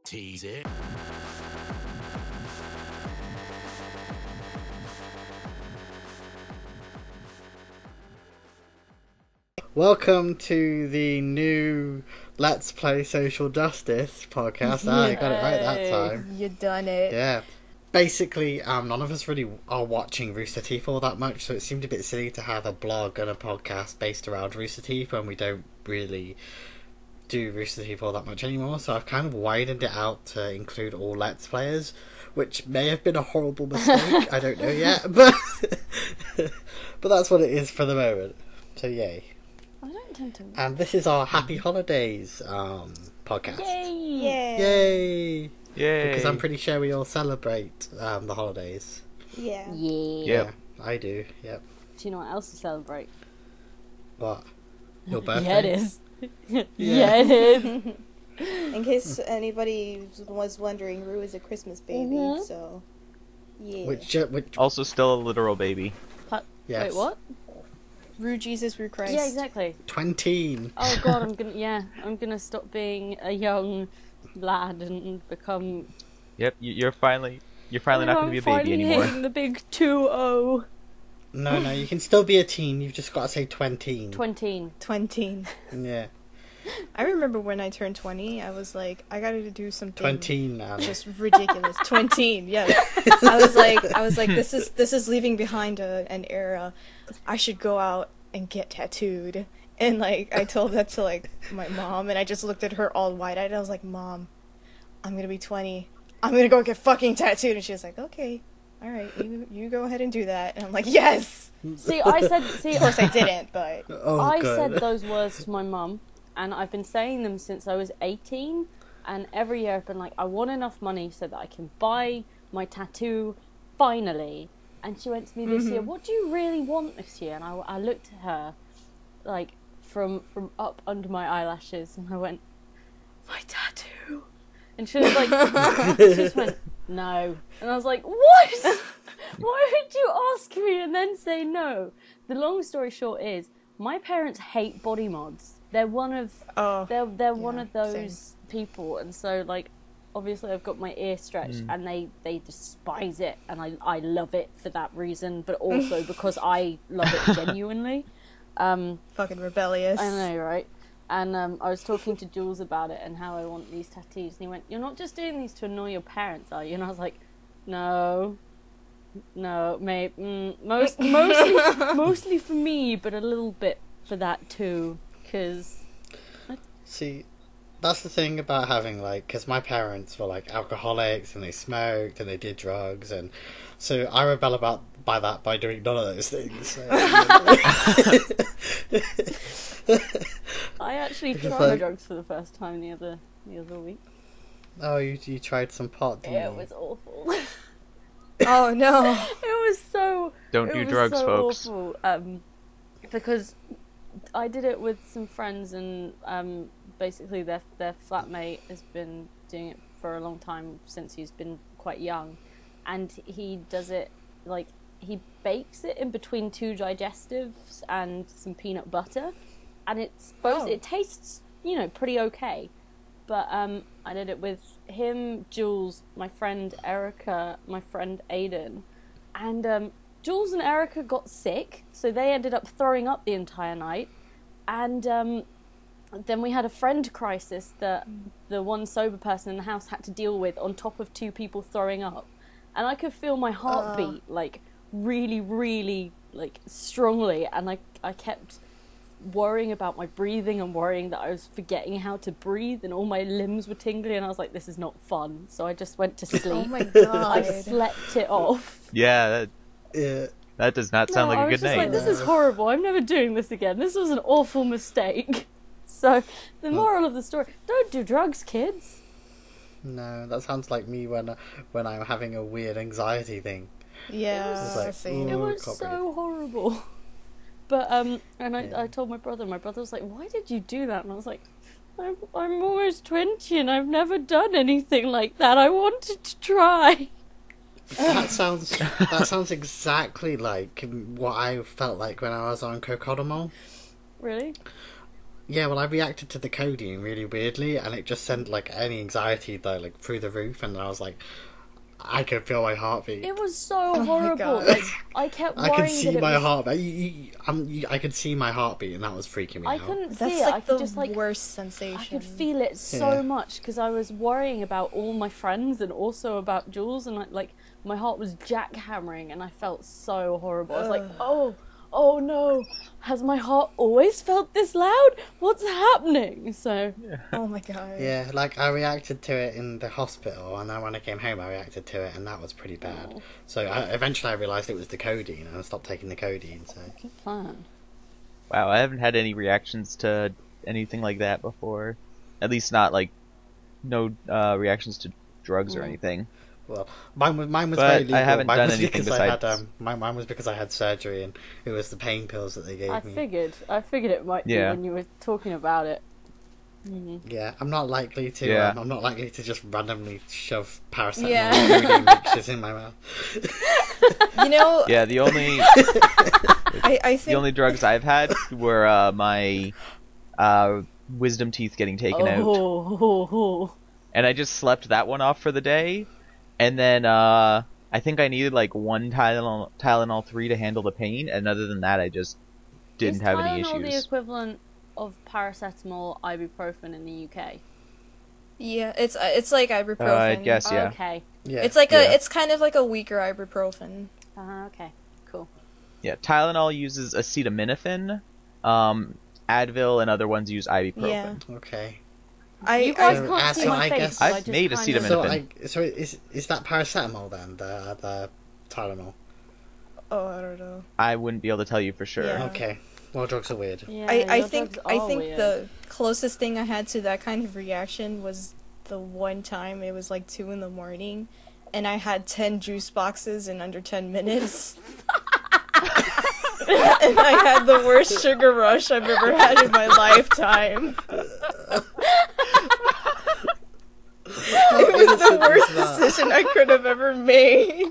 Tease it. Welcome to the new Let's Play Social Justice podcast. I got it right that time. You done it. Yeah. Basically, none of us really are watching Rooster Teeth all that much, so it seemed a bit silly to have a blog and a podcast based around Rooster Teeth when we don't really do Rooster Teeth all that much anymore. So I've kind of widened it out to include all Let's Players, which may have been a horrible mistake. I don't know yet, but that's what it is for the moment. So yay. I don't tend to. And this is our Happy Holidays podcast. Yay! Yay! Yay! Because I'm pretty sure we all celebrate the holidays. Yeah. Yeah, I do. Yep. Do you know what else to celebrate? What? Your birthday? Yeah, it is. Yeah, it is. In case anybody was wondering, Rue is a Christmas baby, Mhm. so yeah. Which Also still a literal baby. yes. Wait, what? Rue Jesus, Rue Christ. Yeah, exactly. 20. Oh god, I'm gonna stop being a young lad and become. Yep, you're finally not going to be a baby finally anymore. hitting the big 2-0. No, you can still be a teen. You've just got to say 20. 20. Yeah. I remember when I turned 20, I was like, I gotta do something 20, just ridiculous. 20, yes. I was like, this is leaving behind an era. I should go out and get tattooed. And like, I told that to like my mom, and I just looked at her all wide-eyed. I was like, Mom, I'm gonna be 20. I'm gonna go get fucking tattooed. And she was like, okay, all right, you go ahead and do that. And I'm like, yes. See, of course I didn't, but I said those words to my mum, and I've been saying them since I was 18, and every year I've been like, I want enough money so that I can buy my tattoo, finally. And she went to me this year, what do you really want this year? And I looked at her, like, from up under my eyelashes, and I went, my tattoo. And she was like, she just went, no. And I was like, what? Why would you ask me and then say no? The long story short is, my parents hate body mods. They're one of one of those people, and so like obviously I've got my ear stretched and they despise it, and I love it for that reason, but also because I love it genuinely. fucking rebellious. I know, right? And I was talking to Jules about it and how I want these tattoos, and he went, "You're not just doing these to annoy your parents, are you?" And I was like, No, maybe mostly for me, but a little bit for that too, because See, that's the thing about having, like, because my parents were, like, alcoholics, and they smoked, and they did drugs, and so I rebel by doing none of those things. So, I actually tried like, drugs for the first time the other week. Oh, you tried some pot, didn't It you? was awful. Oh no. It was so. Don't do drugs, folks. Awful. Because I did it with some friends, and basically their flatmate has been doing it for a long time, since he's been quite young, and he does it like he bakes it in between two digestives and some peanut butter, and it tastes pretty okay. But I did it with him, Jules, my friend Erica, my friend Aiden, and Jules and Erica got sick, so they ended up throwing up the entire night, and then we had a friend crisis that the one sober person in the house had to deal with, on top of two people throwing up, and I could feel my heartbeat like really, really like strongly, and I kept worrying about my breathing and worrying that I was forgetting how to breathe, and all my limbs were tingling, and I was like, this is not fun, so I just went to sleep. Oh my god. I slept it off. Yeah, Yeah. that does not sound like a good I was just like, night. this is horrible, I'm never doing this again, this was an awful mistake. So the moral of the story, don't do drugs, kids. No, that sounds like me when I'm having a weird anxiety thing. Yeah. It's like, same. ooh. It was can't so horrible. But I told my brother was like, why did you do that? And I was like, I'm almost 20 and I've never done anything like that. I wanted to try. That sounds exactly like what I felt like when I was on Cocodamol. Really? Yeah, well, I reacted to the codeine really weirdly, and it just sent like any anxiety though, like through the roof, and I was like, I could feel my heartbeat. It was so Oh my horrible. God. Like, I kept worrying I could see that it my was... heartbeat. I could see my heartbeat, and that was freaking me I out. couldn't That's see it. like I could the just like worst sensation. I could feel it so Yeah. much because I was worrying about all my friends and also about Jules, and like my heart was jackhammering, and I felt so horrible. I was like, oh no, has my heart always felt this loud? What's happening? So Oh my god. Yeah, like I reacted to it in the hospital, and then when I came home, I reacted to it, and that was pretty bad. Oh. So eventually, I realised it was the codeine, and I stopped taking the codeine. So good plan. Wow, I haven't had any reactions to anything like that before. At least not like no reactions to drugs or anything. well, mine was But very legal. I haven't mine done was anything because I had besides- mine was because I had surgery, and it was the pain pills that they gave I me. figured it might be Yeah. when you were talking about it. Yeah, I'm not likely to. Yeah. I'm not likely to just randomly shove paracetamol Yeah. and codeine mixtures in my mouth. You know, Yeah, the only I think the only drugs I've had were my wisdom teeth getting taken out, Oh. and I just slept that one off for the day, and then I think I needed like one Tylenol 3 to handle the pain, and other than that, I just didn't have any Is Tylenol the issues. equivalent of paracetamol, ibuprofen in the UK? yeah, it's like ibuprofen. I guess yeah. Okay. Yeah, It's like Yeah. it's kind of like a weaker ibuprofen. Okay. Cool. Yeah, Tylenol uses acetaminophen. Advil and other ones use ibuprofen. Yeah. Okay. You guys So- can't see so my I face. guess- so I I've just made kind acetaminophen. So is that paracetamol then? The Tylenol. Oh, I don't know. I wouldn't be able to tell you for sure. Yeah. Okay. Well, drugs are weird. Yeah, I your think drugs I are think weird. the closest thing I had to that kind of reaction was the one time it was like 2 a.m. and I had 10 juice boxes in under 10 minutes. And I had the worst sugar rush I've ever had in my lifetime. It was the worst decision I could have ever made.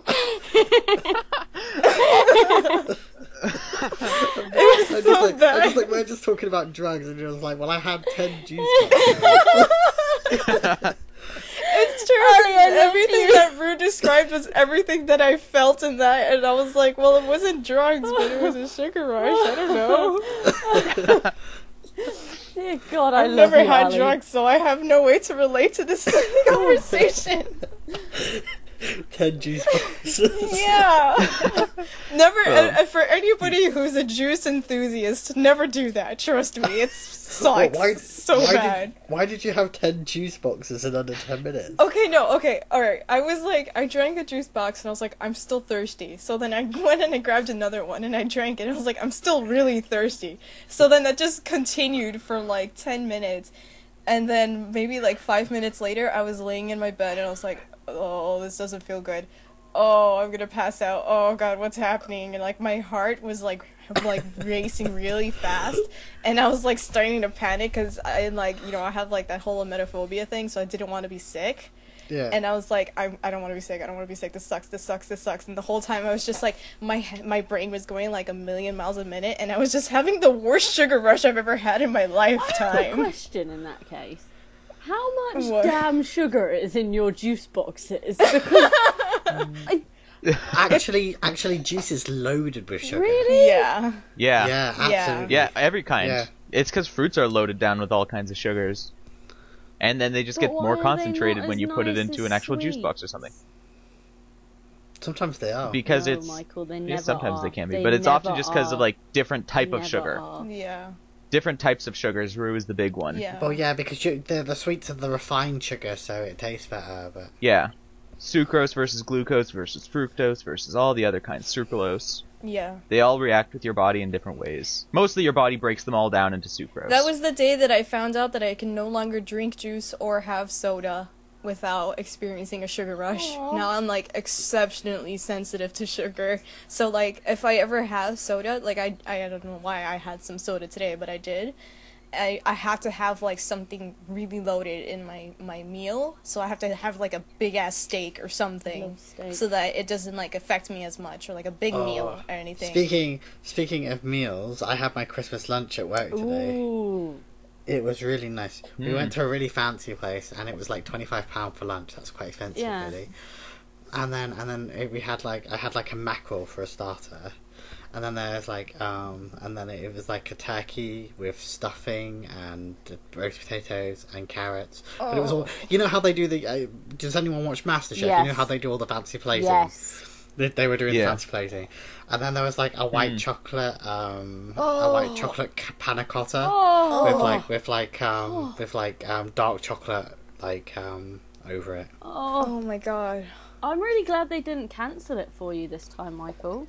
It was so bad. We're just talking about drugs, and you're just like, well, I had 10 juice boxes. It's true. Everything that Rue described was everything that I felt in that, and I was like, well, it wasn't drugs, but it was a sugar rush. I don't know. Dear God, I've love never you, had Ali. drugs, so I have no way to relate to this conversation. 10 juice boxes. Yeah. Never, Oh. for anybody who's a juice enthusiast, never do that. Trust me, it sucks so bad. Why did you have 10 juice boxes in under 10 minutes? Okay, alright. I drank a juice box and I was like, I'm still thirsty. So then I went and I grabbed another one and I drank it and I was like, I'm still really thirsty. So then that just continued for like 10 minutes. And then maybe like 5 minutes later, I was laying in my bed and I was like, oh, this doesn't feel good. Oh, I'm gonna pass out. Oh god, what's happening? And like my heart was like racing really fast, and I was like starting to panic because I have like that whole emetophobia thing, so I didn't want to be sick. Yeah. And I was like, I don't want to be sick. I don't want to be sick. This sucks. And the whole time I was just like, my brain was going like 1,000,000 miles a minute, and I was just having the worst sugar rush I've ever had in my I have a lifetime. question in that case. How much What? damn sugar is in your juice boxes? Because Actually, juice is loaded with sugar. really, Yeah. Yeah. Yeah, Yeah. absolutely. Yeah, every kind. Yeah. It's because fruits are loaded down with all kinds of sugars. And then they just But get why more are they concentrated not when as you put it nice into as an actual juice sweets? box or something. Sometimes they are. Because no, it's... Michael, they yeah, never sometimes are. they can be. They But it's often never just because of are. like different type Never of sugar. are. Yeah. Different types of sugars. Rue is the big one. Yeah. Well, yeah, because the sweets are the refined sugar, so it tastes better, but... Yeah. Sucrose versus glucose versus fructose versus all the other kinds. Sucralose. Yeah. They all react with your body in different ways. Mostly your body breaks them all down into sucrose. That was the day that I found out that I can no longer drink juice or have soda without experiencing a sugar rush. Aw. Now I'm like exceptionally sensitive to sugar. So like if I ever have soda, like I don't know why I had some soda today, but I did. I have to have like something really loaded in my meal. So I have to have like a big ass steak or something Love steak. so that it doesn't like affect me as much, or like a big meal or anything. Speaking of meals, I had my Christmas lunch at work today. Ooh. It was really nice. We went to a really fancy place, and it was like £25 for lunch. That's quite expensive, really. And then we had I had like a mackerel for a starter, and then there's and then it was like a turkey with stuffing and roast potatoes and carrots. But it was all, you know how they do the. Does anyone watch MasterChef? Yes. You know how they do all the fancy plating. Yes. They were doing the fancy plating, and then there was like a white chocolate, a white chocolate panna cotta with dark chocolate over it. Oh my god. I'm really glad they didn't cancel it for you this time, Michael.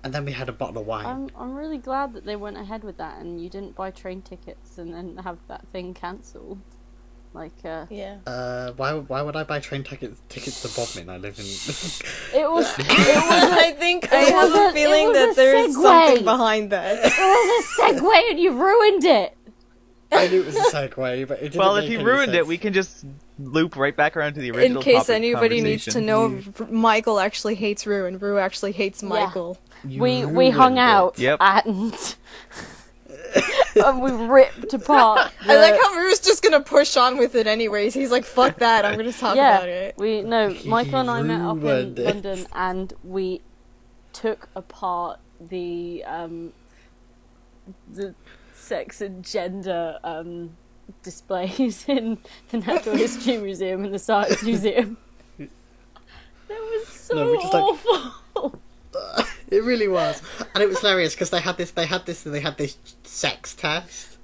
And then we had a bottle of wine. I'm really glad that they went ahead with that and you didn't buy train tickets and then have that thing cancelled. Yeah. Why would I buy train tickets to Bodmin? I live in. It was. I think I have a feeling that there's something behind that. It was a segue and you ruined it. I knew it was a segue, but it didn't. Well, make if you any ruined sense. it, we can just loop right back around to the original. In case topic anybody needs to conversation. know, Michael actually hates Rue, and Rue actually hates Michael. We ruined hung out Yep. and we ripped apart. I like how Rue's just gonna push on with it anyways. He's like, fuck that, I'm gonna talk about it. Michael and I met up in ruined it. London and we took apart the sex and gender displays in the Natural History Museum and the Science Museum. That was so No, we just, awful. It really was, and it was hilarious because they had this sex test,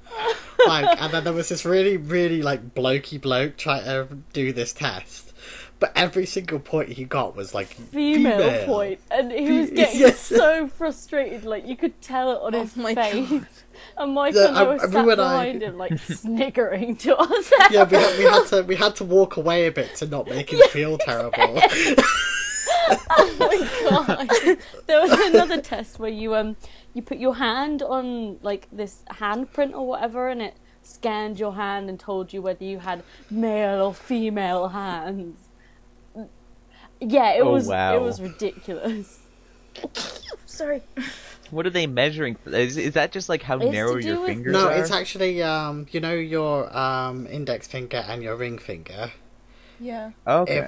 and then there was this really blokey bloke trying to do this test, but every single point he got was female point, and he was getting so frustrated, you could tell it on his face. God. And Michael and I were sat behind him, sniggering to ourselves. Yeah, we had to walk away a bit to not make him feel terrible. Oh my god. There was another test where you put your hand on this handprint or whatever, and it scanned your hand and told you whether you had male or female hands. Yeah, it was ridiculous. Sorry. What are they measuring? Is that just how It's narrow to do your with- fingers No, are? it's actually your index finger and your ring finger. Yeah. Okay.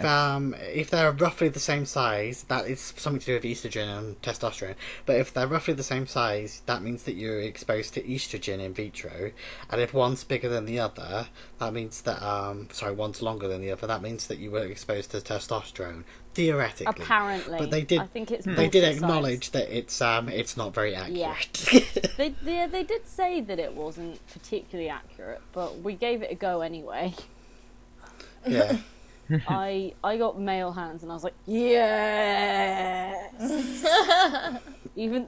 If they're roughly the same size, that is something to do with estrogen and testosterone. But if they're roughly the same size, that means that you're exposed to estrogen in vitro. And if one's bigger than the other, that means that one's longer than the other. That means that you were exposed to testosterone theoretically. Apparently, but they did. I think it's They did bullshit acknowledge that it's not very accurate. Yeah. They did say that it wasn't particularly accurate, but we gave it a go anyway. Yeah. I got male hands and I was like, yes. even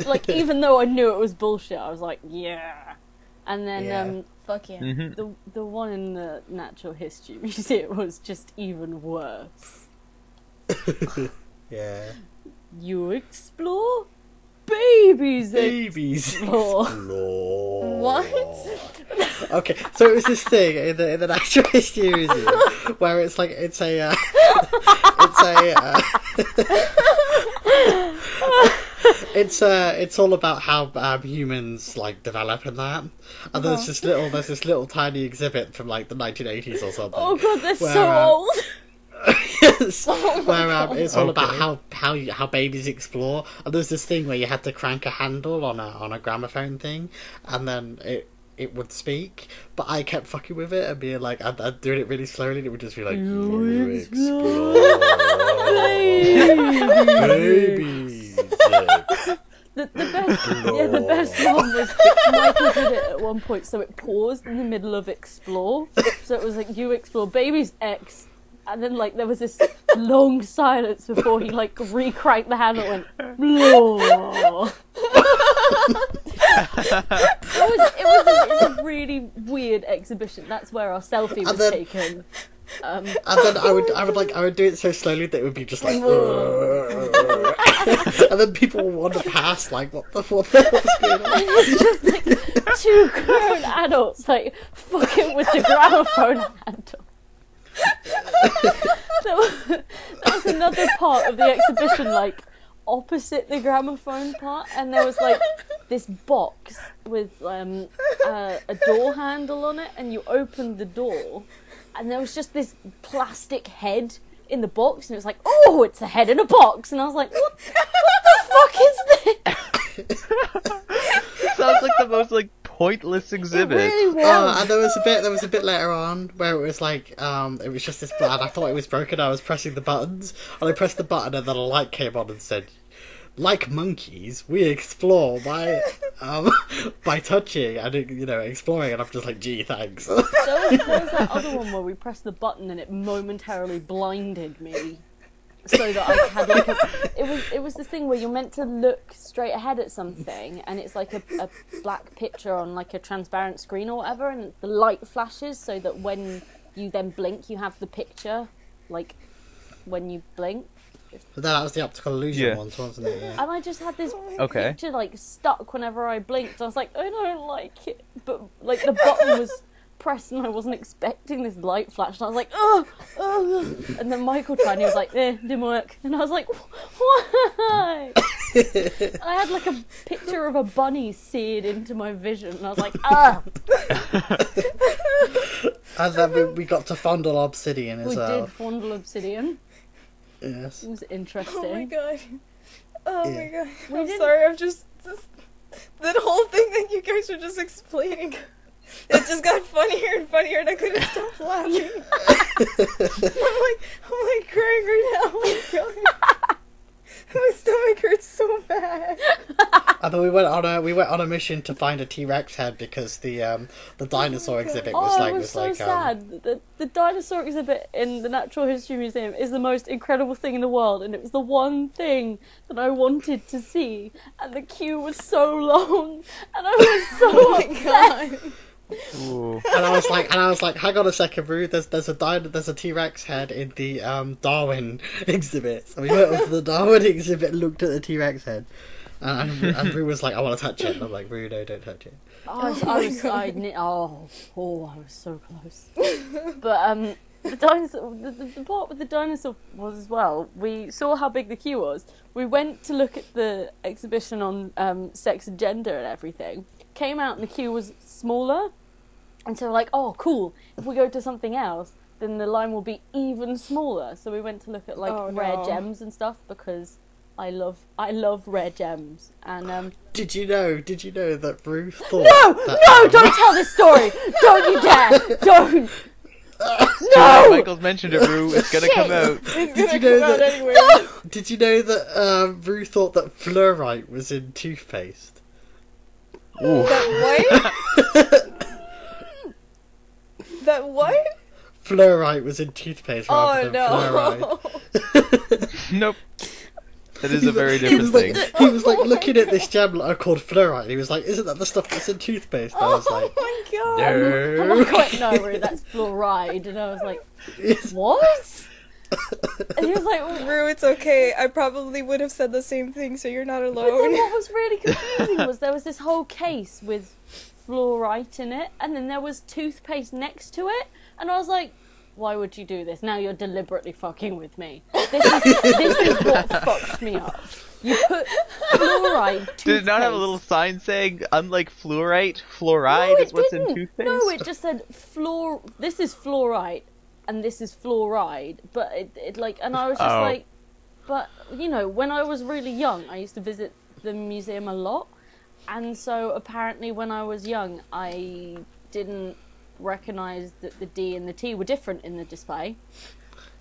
though I knew it was bullshit, I was like, yeah. And then Fuck yeah. Mm-hmm. the one in the Natural History Museum was just even worse. Yeah. You explore, babies Babies. explore. What? Okay, so it was this thing in the Natural History Museum where it's it's all about how humans develop and that, and there's this little tiny exhibit from the 1980s or something. Oh god, they're where, so old. Yes, where it's all about how babies explore, and there's this thing where you had to crank a handle on a gramophone thing, and then it would speak, but I kept fucking with it and being I'd do it really slowly, and it would just be You explore, babies. The best one was Michael did it at one point, so it paused in the middle of explore, so it was you explore, babies X. And then, there was this long silence before he, re-cranked the handle and went, blah. It was a really weird exhibition. That's where our selfie was taken. And then I would do it so slowly that it would be just and then people would wander past what the hell's going on? It was just two grown adults fucking with the gramophone handle. There was another part of the exhibition opposite the gramophone part, and there was this box with a door handle on it, and you opened the door, and there was just this plastic head in the box, and it was like, oh, it's a head in a box, and I was like, what the fuck is this? Sounds like the most like pointless exhibit. It really was. And there was a bit later on where it was like, it was just this blood. I thought it was broken. I was pressing the buttons, and I pressed the button, and then a light came on and said, "Like monkeys, we explore by touching and exploring." And I'm just like, "Gee, thanks." There was that other one where we pressed the button and it momentarily blinded me, so that I had like it was this thing where you're meant to look straight ahead at something, and it's like a black picture on like a transparent screen or whatever, and the light flashes so that when you then blink, you have the picture like when you blink. But that was the optical illusion ones, wasn't it? Yeah. And I just had this Okay. picture like stuck whenever I blinked. I was like, I don't like it, but like the button was pressed and I wasn't expecting this light flash, and I was like, oh, and then Michael tried and he was like, didn't work, and I was like, why? And I had like a picture of a bunny seared into my vision, and I was like, And then we got to fondle obsidian as we well. did fondle obsidian. Yes. It was interesting. Oh my god. Oh Yeah. my god. We I'm didn't- sorry, I'm just that whole thing that you guys were just explaining. It just got funnier and funnier, and I couldn't stop laughing. I'm like crying right now. Oh my god. My stomach hurts so bad. And then we went on a mission to find a T-Rex head because the dinosaur exhibit was It was so like sad. The dinosaur exhibit in the Natural History Museum is the most incredible thing in the world, and it was the one thing that I wanted to see, and the queue was so long, and I was so Oh my upset. god. Ooh. And I was like, hang on a second, Rue. There's a T-Rex head in the Darwin exhibit. So we went up to the Darwin exhibit and looked at the T-Rex head, and Rue was like, I want to touch it. And I'm like, Rue, no, don't touch it. I was so close. But the dinosaur, the part with the dinosaur was as well. We saw how big the queue was. We went to look at the exhibition on sex and gender and everything. Came out and the queue was smaller, and so we're like, oh cool, if we go to something else then the line will be even smaller. So we went to look at like rare gems and stuff, because I love rare gems. And Did you know that Rue thought no, don't tell this story, don't you dare, don't. No! Michael's mentioned it, Rue. It's gonna come out. It's Did gonna you know come out that- anyway. Did you know that Rue thought that fluorite was in toothpaste? Ooh. That what? That what? Fluorite was in toothpaste rather Oh than fluoride. no. Nope. That is a very He was different like, thing. he was like looking at this gem called fluorite. And he was like, "Isn't that the stuff that's in toothpaste?" And I was like, Oh my god. I'm "No." like, wait, no, Rue, that's fluoride. And I was like, Yes. what? And he was like, Rue, it's okay. I probably would have said the same thing, so you're not but then alone. what was really confusing was there was this whole case with fluorite in it, and then there was toothpaste next to it, and I was like, why would you do this? Now you're deliberately fucking with me. This is what fucked me up. You put fluoride toothpaste... Did it not have a little sign saying, unlike fluorite, No, fluoride it is what's didn't. in toothpaste? No, it just said this is fluorite, and this is fluoride, but it like, and I was just Oh. like, but, you know, when I was really young, I used to visit the museum a lot, and so apparently when I was young, I didn't recognise that the D and the T were different in the display.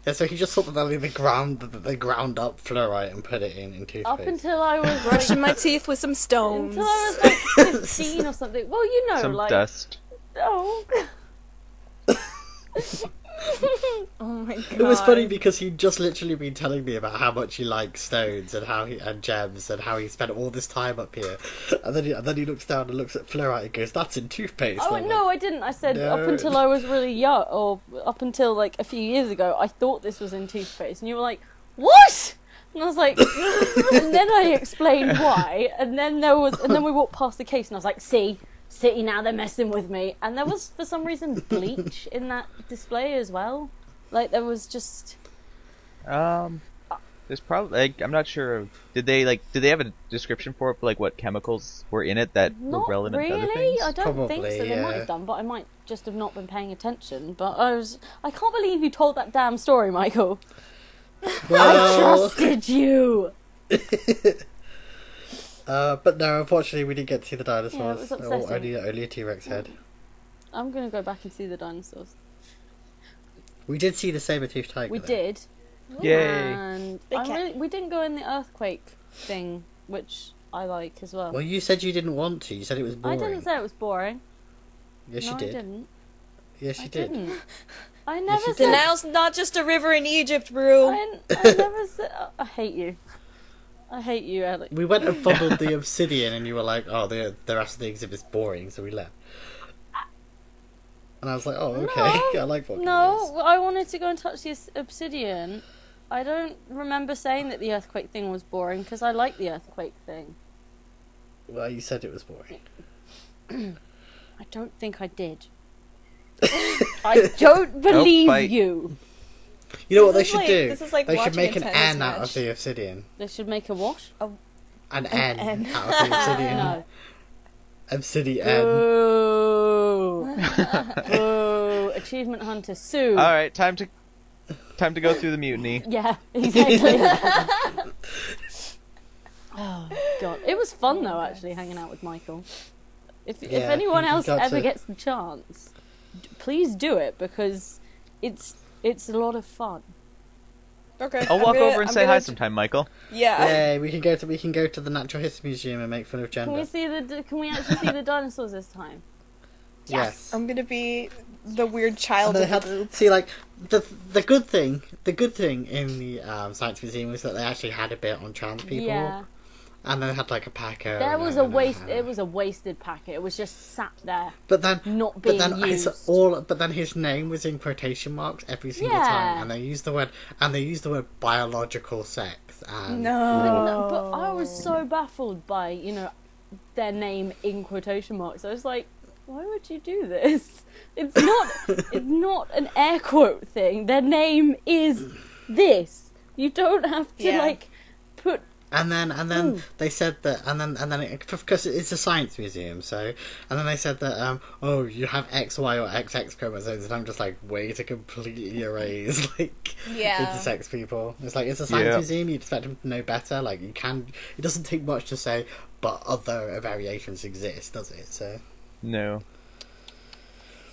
Yeah, so he just thought that they ground up fluorite and put it in toothpaste. Up until I was Brushing my teeth with some stones. until I was like 15 or something. Well, you know, Some like dust. oh. Oh my god. It was funny because he'd just literally been telling me about how much he likes stones and and gems and how he spent all this time up here, and then he looks down and looks at fluorite and goes, "That's in toothpaste." Oh And I'm no, like, I didn't. I said No. up until I was really young, or up until like a few years ago, I thought this was in toothpaste, and you were like, "What?" And I was like, and then I explained why, and then we walked past the case, and I was like, "See, now they're messing with me." And there was for some reason bleach in that display as well. Like there was just, Um, There's probably like I'm not sure. Did they have a description for it, like what chemicals were in it that Not were relevant really. to other things? I don't think Probably, so. They might yeah. have done, but I might just have not been paying attention. But I can't believe you told that damn story, Michael. I Well, trusted you. but no, unfortunately, we didn't get to see the Yeah, it dinosaurs. was or upsetting. only a T-Rex head. I'm gonna go back and see the dinosaurs. We did see the saber-toothed tiger. We though. did. Yay! And Big cat. we didn't go in the earthquake thing, which I like as well. Well, you said you didn't want to. You said it was I boring. didn't say it was boring. Yes, No, you did. I didn't. Yes, I you did. didn't. I Yes, never you The said. Nile's not just a river in Egypt, bro. I never said. I hate you. I hate you, Alex. We went and fumbled the obsidian, and you were like, "Oh, the rest of the exhibit's boring," so we left. And I was like, "Oh, okay, No, I like what No, I wanted to go and touch the obsidian. I don't remember saying that the earthquake thing was boring because I like the earthquake thing. Well, you said it was boring. I don't think I did. I don't believe fight. you. You know what they This is should like- do? this is like They should watching make a an tennis N out of match. the obsidian. They should make a what? An N N. out of the obsidian. No. Obsidian. Boo. Boo. Achievement Hunter, sue. All right, time to go through the mutiny. Yeah, exactly. Oh god, it was fun though. Actually, hanging out with Michael. If Yeah, anyone you else got ever to- gets the chance, please do it because it's a lot of fun. Okay. I'll walk over and I'm say hi gonna- sometime, Michael. Yeah. Yay! We can go to the Natural History Museum and make fun of Can gender. we see Can we actually see the dinosaurs this time? Yes. I'm gonna be the weird child And of they the had group. see like the good thing in the Science Museum was that they actually had a bit on trans people, Yeah, and they had like a packer. there and was a- a waste. and a- It was a wasted packet. It was just sat there, But then, not but being then used. but then his name was in quotation marks every single Yeah. time, and they used the word biological sex. And No. But I was so baffled by their name in quotation marks. I was like, why would you do this? It's not an air quote thing. Their name is this. You don't have to Yeah. put. And then Ooh. they said that, and then because it's a science museum, so and then they said that oh, you have XY or XX chromosomes, and I'm just like, way to completely erase like Yeah. intersex people. It's like it's a science Yeah. museum, you expect them to know better. Like it doesn't take much to say, but other variations exist, does it? So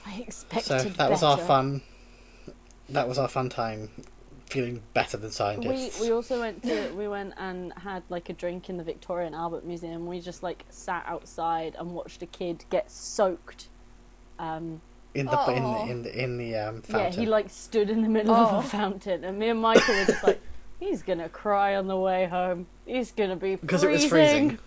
I expected that was our better. fun. That was our fun time, feeling better than scientists. We also went and had like a drink in the Victoria and Albert Museum. We just like sat outside and watched a kid get soaked. in the Aw. in the fountain. Yeah, he like stood in the middle of Oh. a fountain, and me and Michael were just like, he's gonna cry on the way home. He's gonna be because it was freezing.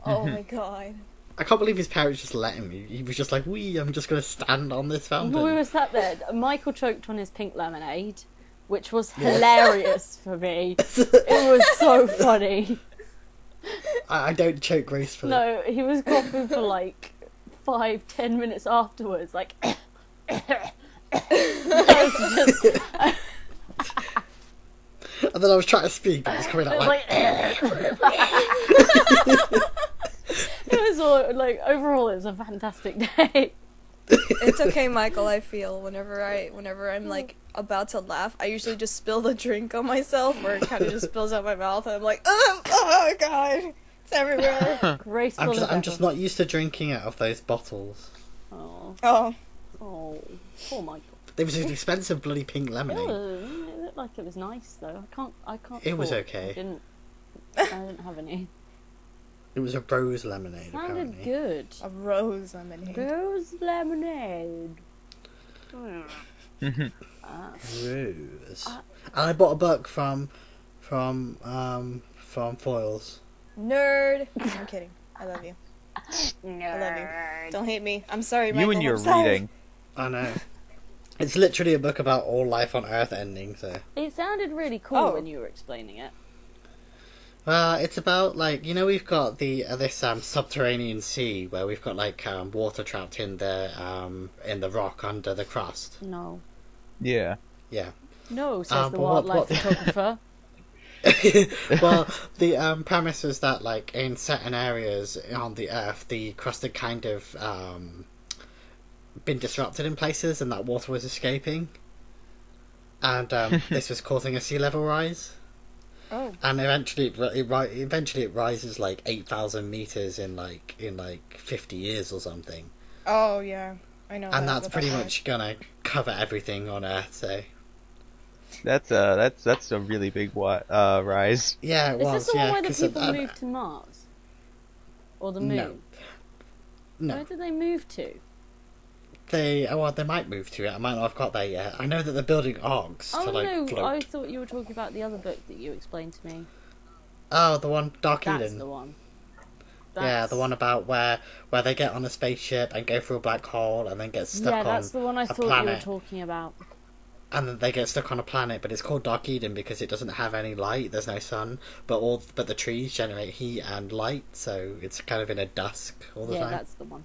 Oh my god. I can't believe his parents just let him. He was just like, I'm just going to stand on this fountain. We were sat there. Michael choked on his pink lemonade, which was hilarious for me. It was so funny. I don't choke gracefully. No, he was coughing for like 5-10 minutes afterwards, like. I was just, And then I was trying to speak, but it was coming out it was like... like. It was all like overall, it was a fantastic day. It's okay, Michael. I feel whenever I'm like about to laugh, I usually just spill the drink on myself, or it kind of just spills out my mouth, and I'm like, oh my god, it's everywhere. Graceful as I'm just ever. not used to drinking out of those bottles. Oh, Oh, poor Michael. It was an expensive bloody pink lemonade. It looked like it was nice though. I can't. It was talk. okay. I didn't have any. It was a rose lemonade, Sounded apparently. good. a rose lemonade. Rose lemonade. Rose. And I bought a book from Foyles. Nerd. I'm kidding. I love you. I love you. Don't hate me. I'm sorry, Michael. You and your I'm sorry. reading. I know. It's literally a book about all life on Earth ending, so... It sounded really cool Oh. when you were explaining it. Well, it's about, like, we've got this subterranean sea where we've got, like, water trapped in the rock under the crust. No. Yeah. Yeah. No, says the but wildlife photographer. Well, the premise is that, like, in certain areas on the Earth, the crust had kind of been disrupted in places, and that water was escaping, and this was causing a sea level rise. Oh. And eventually, it rises like 8,000 meters in 50 years or something. Oh yeah, I know. And that, that's what pretty that much gonna cover everything on Earth. So That's a really big rise. yeah, it Is was. this the one Yeah, where the 'cause people moved to Mars? Or the moon? No. No, Where did they move to? they might move to it. I might not have got there yet. I know that they're building arcs Oh to like no, float. I thought you were talking about the other book that you explained to me. Oh, the one Dark That's Eden. the one. Yeah, the one about where they get on a spaceship and go through a black hole and then get stuck on that's the one I a thought you were planet. talking about. And then they get stuck on a planet, but it's called Dark Eden because it doesn't have any light. There's no sun, but the trees generate heat and light, so it's kind of in a dusk all the Yeah, time. that's the one.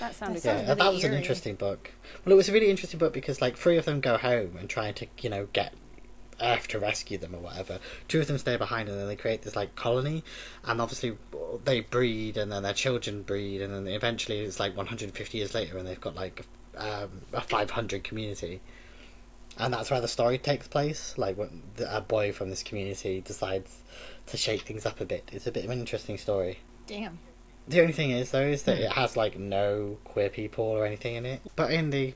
That sounded That Yeah, sounds good. that really was an eerie. interesting book. Well, it was a really interesting book because like 3 of them go home and trying to get Earth to rescue them or whatever. 2 of them stay behind, and then they create this like colony, and obviously they breed, and then their children breed, and then eventually it's like 150 years later, and they've got like a 500 community. And that's where the story takes place. Like when a boy from this community decides to shake things up a bit. It's a bit of an interesting story. Damn. The only thing is, though, is that it has like no queer people or anything in it. But in the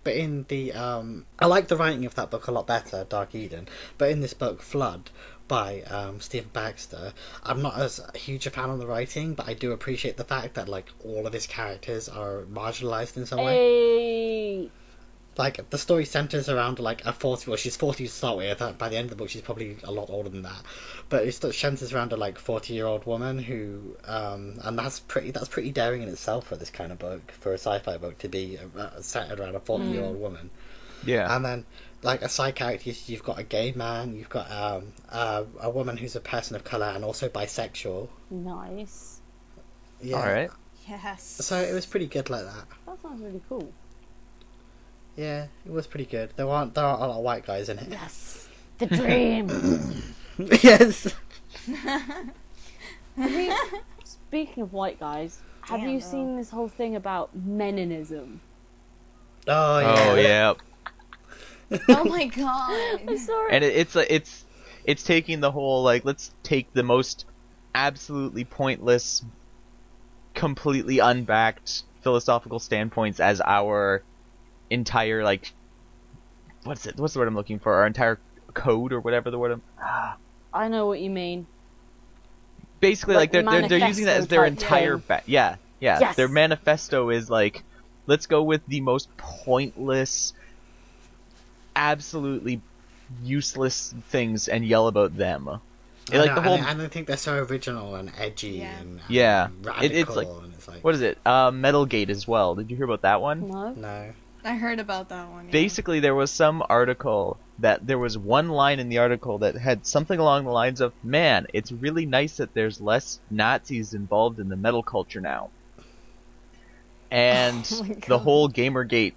I like the writing of that book a lot better, Dark Eden. But in this book, Flood, by Stephen Baxter, I'm not as huge a fan of the writing, but I do appreciate the fact that like all of his characters are marginalised in some way. Hey! Like, the story centres around, like, a 40... Well, she's 40 to start with. By the end of the book, she's probably a lot older than that. But it centres around a, like, 40-year-old woman who... and that's pretty daring in itself for this kind of book, for a sci-fi book, to be centred around a 40-year-old woman. Yeah. And then, like, a side character, you've got a gay man, you've got a woman who's a person of colour and also bisexual. Nice. Yeah. Alright. Yes. So it was pretty good like that. That sounds really cool. Yeah, it was pretty good. There aren't a lot of white guys in it. Yes! The dream! Yes! Speaking of white guys, have Damn, you girl. seen this whole thing about meninism? Oh, yeah. Oh yeah. Oh my god. I'm sorry. And it's taking the whole like let's take the most absolutely pointless, completely unbacked philosophical standpoints as our entire like what's the word I'm looking for? Our entire code or whatever the word I know what you mean. basically like they're using that as their manifesto entire type yeah. Yes. Their manifesto is like let's go with the most pointless, absolutely useless things and yell about them. I Like know, the whole and I think they're so original and edgy Yeah. and Yeah. radical. It's like- and it's like what is it? Metalgate as well. Did you hear about that one? No? no. I heard about that one. Yeah. Basically, there was some article that there was one line in the article that had something along the lines of, "Man, it's really nice that there's less Nazis involved in the metal culture now." And Oh my the God. whole Gamergate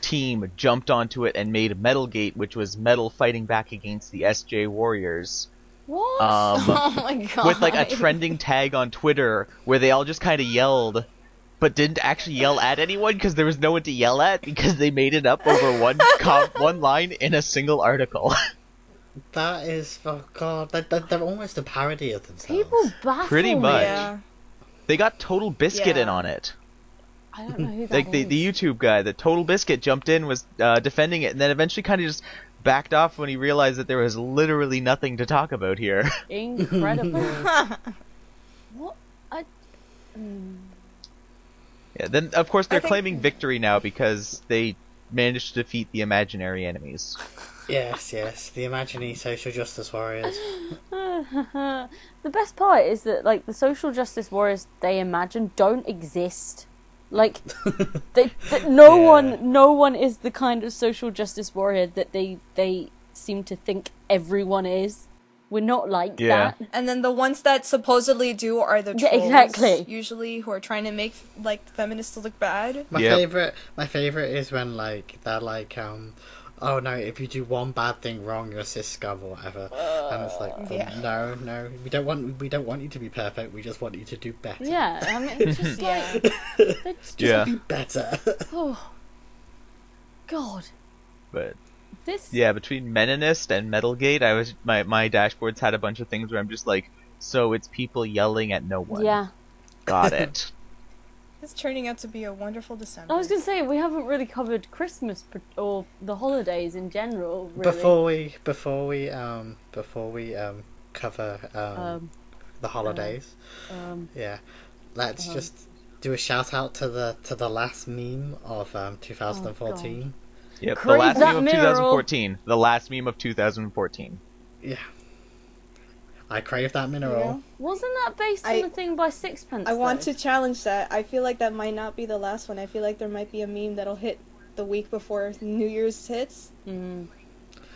team jumped onto it and made Metalgate, which was metal fighting back against the SJ Warriors. What? Oh my god. With like a trending tag on Twitter where they all just kind of yelled, but didn't actually yell at anyone because there was no one to yell at because they made it up over one line in a single article. That is, oh god, they're almost a parody of themselves. People baffle Pretty me. much. Yeah. They got Total Biscuit in Yeah. on it. I don't know who that Like is. the YouTube guy, the Total Biscuit jumped in, was defending it, and then eventually kind of just backed off when he realized that there was literally nothing to talk about here. Incredible. What? Yeah, then of course they're I think- claiming victory now because they managed to defeat the imaginary enemies. Yes, the imaginary social justice warriors. The best part is that like the social justice warriors they imagine don't exist. Like no one is the kind of social justice warrior that they seem to think everyone is. We're not like Yeah. that. And then the ones that supposedly do are the Yeah, trolls, exactly. usually, who are trying to make like feminists look bad. My Yep. favorite is when like they're like oh no, if you do one bad thing wrong, you're a cis scum or whatever. And it's like, well, Yeah. no, we don't want you to be perfect. We just want you to do better. Yeah, I mean, it's just Yeah. like they're just, Yeah. Be better. oh God, But this. yeah, between Meninist and Metalgate, I was my dashboards had a bunch of things where I'm just like, so it's people yelling at no one. Yeah, Got it. It's turning out to be a wonderful December. I was gonna say we haven't really covered Christmas or the holidays in general. Really. Before we cover the holidays, yeah, let's just do a shout out to the last meme of 2014. Yep, the Crave last that meme of mineral. 2014. The last meme of 2014. Yeah, I crave that mineral. Wasn't that based on I- the thing by Sixpence? I want though? to challenge that. I feel like that might not be the last one. I feel like there might be a meme that'll hit the week before New Year's hits.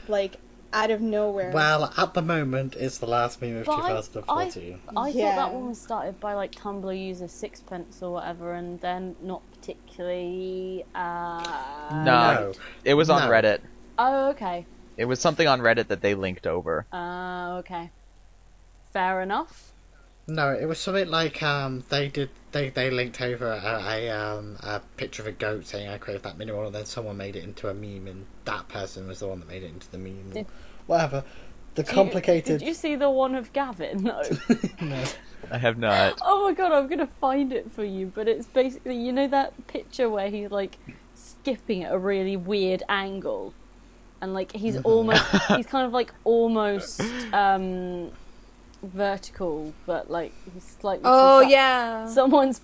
Like, out of nowhere. Well, at the moment, it's the last meme of But 2014. I Yeah. thought that one was started by like Tumblr user Sixpence or whatever, and then not particularly. No. It was on No. Reddit. Oh, okay. It was something on Reddit that they linked over. Okay. Fair enough. No, it was something like they linked over a picture of a goat saying I crave that mineral, and then someone made it into a meme, and that person was the one that made it into the meme. Did- Whatever. The complicated. Did you see the one of Gavin? No. No. I have not. Oh my god, I'm gonna find it for you. But it's basically, you know that picture where he's like skipping at a really weird angle, and like he's almost, he's kind of like almost vertical, but like he's slightly. Oh, to the side. yeah. Someone's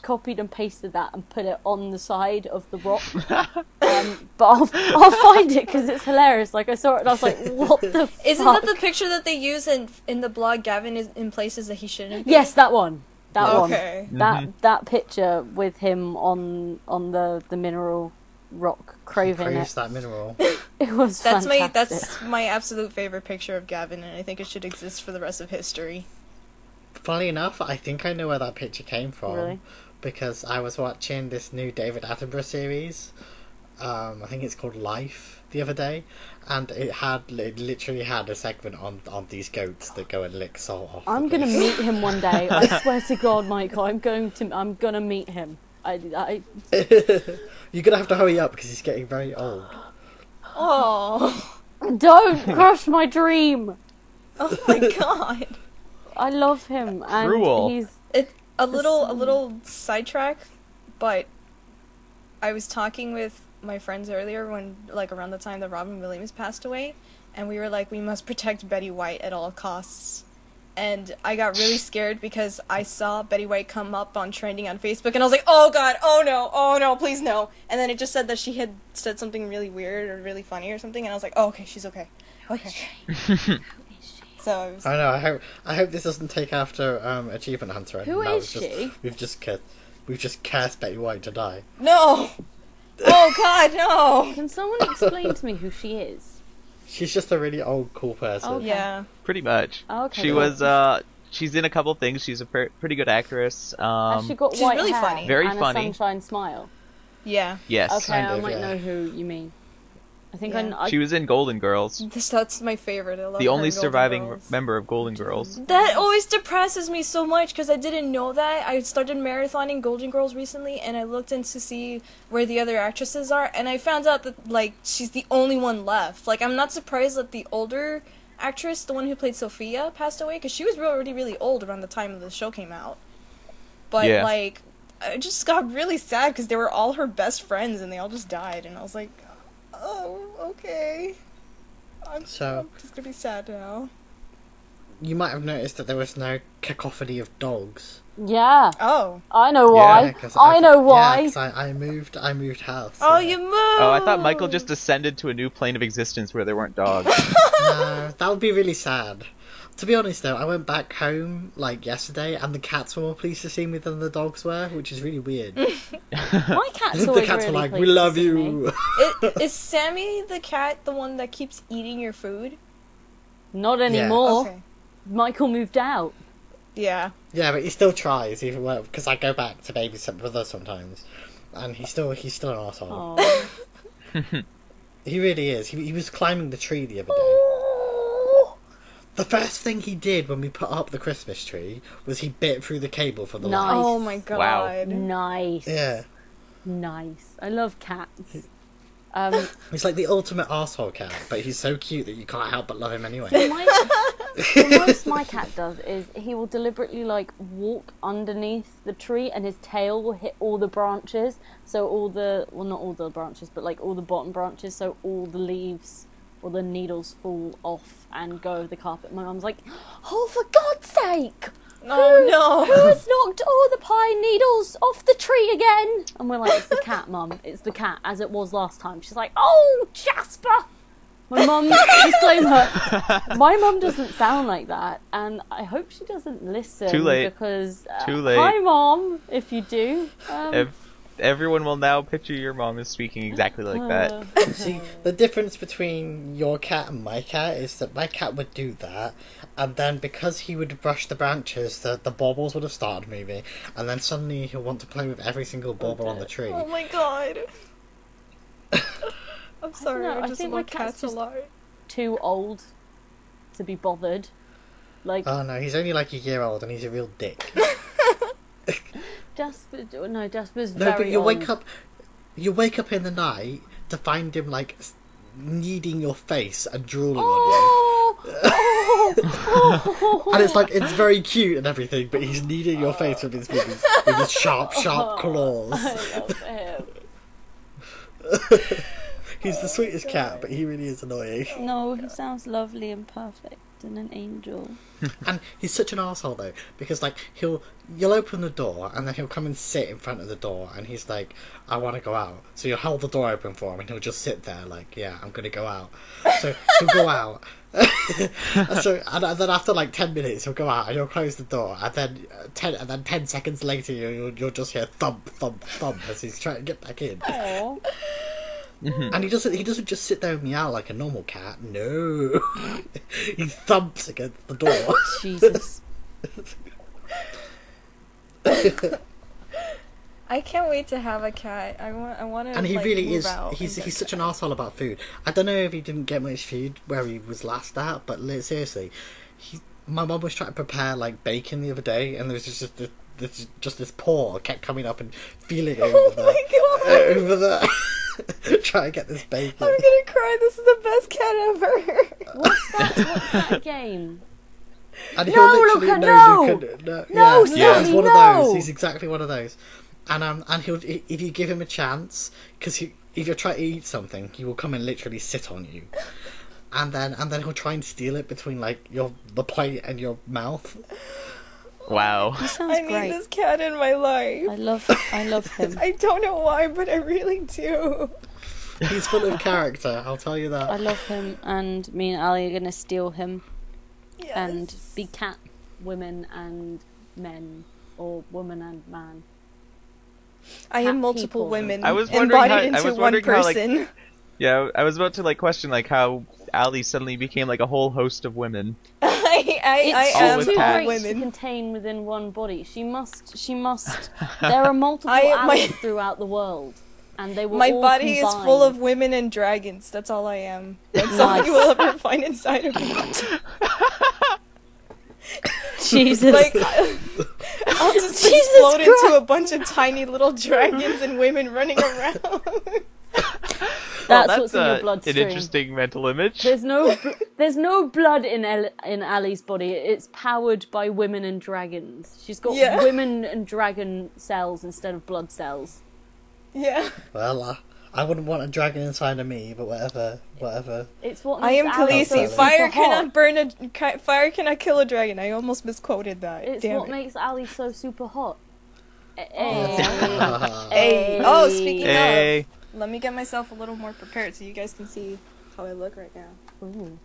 copied and pasted that and put it on the side of the rock. But I'll find it because it's hilarious. Like I saw it and I was like, what the Isn't fuck? that the picture that they use in the blog Gavin is in places that he shouldn't be? Yes, that one. That one. Okay. That picture with him on the mineral rock craving Craves it. that mineral. It was That's fantastic. my absolute favorite picture of Gavin, and I think it should exist for the rest of history. Funny enough, I think I know where that picture came from. Really? Because I was watching this new David Attenborough series. I think it's called Life the other day, and it literally had a segment on these goats that go and lick salt off. I'm the gonna place. meet him one day. I swear to God, Michael, I'm gonna meet him. You're gonna have to hurry up because he's getting very old. Oh, Don't crush my dream. oh my god! I love him, and Cruel. he's A little sidetrack, but I was talking with my friends earlier when, like, around the time that Robin Williams passed away, and we were like, we must protect Betty White at all costs. And I got really scared because I saw Betty White come up on trending on Facebook, and I was like, oh god, oh no, please no. And then it just said that she had said something really weird or really funny or something, and I was like, oh, okay, she's okay. Okay. So I was... I know. I hope this doesn't take after Achievement Hunter. Who No, is it's just- she? We've just cursed Betty White to die. No! Oh god, no! Can someone explain to me who she is? She's just a really old, cool person. Okay. Yeah. Pretty much. Okay. She was, she's in a couple things. She's a pretty good actress. Has she got she's white really hair funny. Very and funny. a sunshine smile? Yeah. Yes. Okay, Kind I of, might yeah. know who you mean. I think Yeah. I She was in Golden Girls. That's my favorite. I love The her only in Golden surviving Girls. member of Golden Girls. That always depresses me so much because I didn't know that. I started marathoning Golden Girls recently, and I looked in to see where the other actresses are, and I found out that, like, she's the only one left. Like, I'm not surprised that the older actress, the one who played Sophia, passed away, because she was already really old around the time the show came out. But, Yeah. like, I just got really sad because they were all her best friends, and they all just died, and I was like, oh, okay. I'm just gonna be sad now. You might have noticed that there was no cacophony of dogs. yeah. Oh. I know why. Yeah, 'cause I know why. Yeah, 'cause I moved house. Oh, yeah. you moved! Oh, I thought Michael just ascended to a new plane of existence where there weren't dogs. No, that would be really sad. To be honest, though, I went back home like yesterday, and the cats were more pleased to see me than the dogs were, which is really weird. My cat's The always cats really were like, pleased "We to love see me. you." Is Sammy the cat the one that keeps eating your food? Not anymore. Okay. Michael moved out. Yeah. Yeah, but he still tries, even because I go back to babysit with us sometimes, and he's still an asshole. Oh. He really is. He was climbing the tree the other day. Oh, The first thing he did when we put up the Christmas tree was he bit through the cable for the Nice. light. Oh my god. nice. Yeah. Nice. I love cats. He's like the ultimate arsehole cat, but he's so cute that you can't help but love him anyway. The most my cat does is he will deliberately like walk underneath the tree and his tail will hit all the branches, so all the, well, not all the branches, but like all the bottom branches, so all the leaves or the needles fall off and go over the carpet. My mum's like, oh, for God's sake, Oh no. who has knocked all the pine needles off the tree again? And we're like, it's the cat, Mum, it's the cat, as it was last time. She's like, oh, Jasper. My mum, disclaimer, my mum doesn't sound like that, and I hope she doesn't listen. Too late. Because, Too late. Hi, Mom, if you do. Everyone will now picture your mom as speaking exactly like that. See, the difference between your cat and my cat is that my cat would do that, and then because he would brush the branches, the baubles would have started moving, and then suddenly he'll want to play with every single bauble on the tree. Oh my god. I'm sorry, know, I I just think my love cat's cats a just- lot. Too old to be bothered. Like, Oh no, he's only like a year old and he's a real dick. Jasper's No, very but you old. wake up in the night to find him like kneading your face and drooling on Oh! Oh! you. And it's like it's very cute and everything, but he's kneading your face with his sharp claws. I love him. He's the sweetest cat, but he really is annoying. No, he sounds lovely and perfect and an angel. And he's such an arsehole though, because like you'll open the door and then he'll come and sit in front of the door and he's like, I want to go out. So you'll hold the door open for him and he'll just sit there like, yeah, I'm gonna go out. So he'll go out. and then after like 10 minutes he'll go out and you'll close the door and then 10 seconds later you'll just hear thump thump thump as he's trying to get back in. Aww. And he doesn't just sit there and meow like a normal cat. No. He thumps against the door. Jesus. I can't wait to have a cat. I want to. And he like, really move is. out He's and get such an a cat. arsehole about food. I don't know if he didn't get much food where he was last at, but seriously, my mum was trying to prepare like bacon the other day, and there was just this paw kept coming up and feeling over my God. over there, trying to get this bacon. I'm gonna cry. This is the best cat ever. What's that game? And No, he'll literally Luca, no, no! you can, no, No, yeah, he's Sonny, one of no! those. He's exactly one of those. And he'll, if you give him a chance, because if you're trying to eat something, he will come and literally sit on you, and then he'll try and steal it between like the plate and your mouth. Wow. He sounds I need great. this cat in my life. I love him. I don't know why, but I really do. He's full of character, I'll tell you that. I love him, and me and Ali are gonna steal him Yes. and be cat women and men, or woman and man. I cat am multiple people. women I was wondering embodied how- I into was one wondering how, like- person. Yeah, I was about to like question like how Ali suddenly became like a whole host of women. I It's am with too cats. all great to women. contain within one body. She must. There are multiple my Ali's throughout the world, and they will My all body is combine. full of women and dragons. That's all I am. That's all Nice. you will ever find inside of me. Jesus. Like, I'll just Jesus explode into Christ. a bunch of tiny little dragons and women running around. That's Well, what's in your an bloodstream. interesting mental image. There's no blood in Ali's body. It's powered by women and dragons. She's got Yeah. women and dragon cells instead of blood cells. Yeah. Well, I wouldn't want a dragon inside of me, but whatever. It's what I makes am Ali so Khaleesi. super Fire hot. cannot burn fire cannot kill a dragon. I almost misquoted that. It's Damn what it. makes Ali so super hot. Hey. Oh, speaking Hey. of, let me get myself a little more prepared so you guys can see how I look right now. Ooh.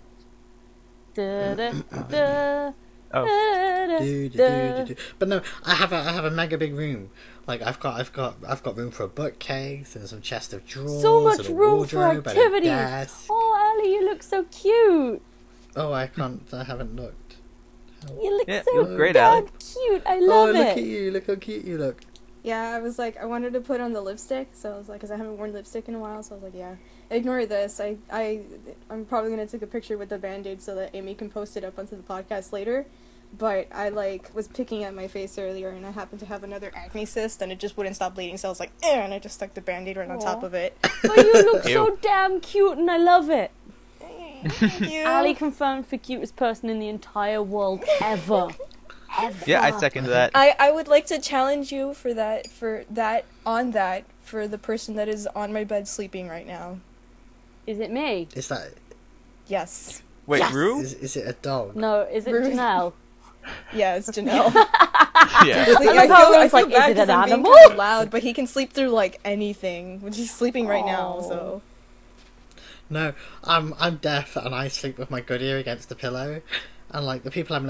Da, da, da, Oh. da, Do, do, da. do, do. But no, I have a mega big room. Like I've got room for a bookcase and some chest of drawers. So much and a room for wardrobe and a activities. desk. Oh, Ali, you look so cute. Oh, I haven't looked. You look Yeah, so you look great, damn Ali. cute. I Oh, love look at it. you! Look how cute you look. Yeah, I was like, I wanted to put on the lipstick, so I was like, because I haven't worn lipstick in a while, so I was like, yeah, ignore this. I'm probably gonna take a picture with the Band-Aid so that Amy can post it up onto the podcast later. But I like was picking at my face earlier, and I happened to have another acne cyst, and it just wouldn't stop bleeding. So I was like, and I just stuck the Band-Aid right on top Aw. of it. But you look Ew. so damn cute, and I love it. Thank you. Ali confirmed for cutest person in the entire world ever. Ever. Yeah, I second that. I would like to challenge you for that for the person that is on my bed sleeping right now. Is it me? Is that Yes. Wait, Yes. Rue? is it a dog? No, is it Ruth. Janelle? Yeah, it's Janelle. Yeah. I love how everyone's like, bad is it 'cause an I'm being animal? kinda loud, but he can sleep through like anything. Which he's sleeping right now, Aw. so No, I'm deaf and I sleep with my good ear against the pillow. And like the people I'm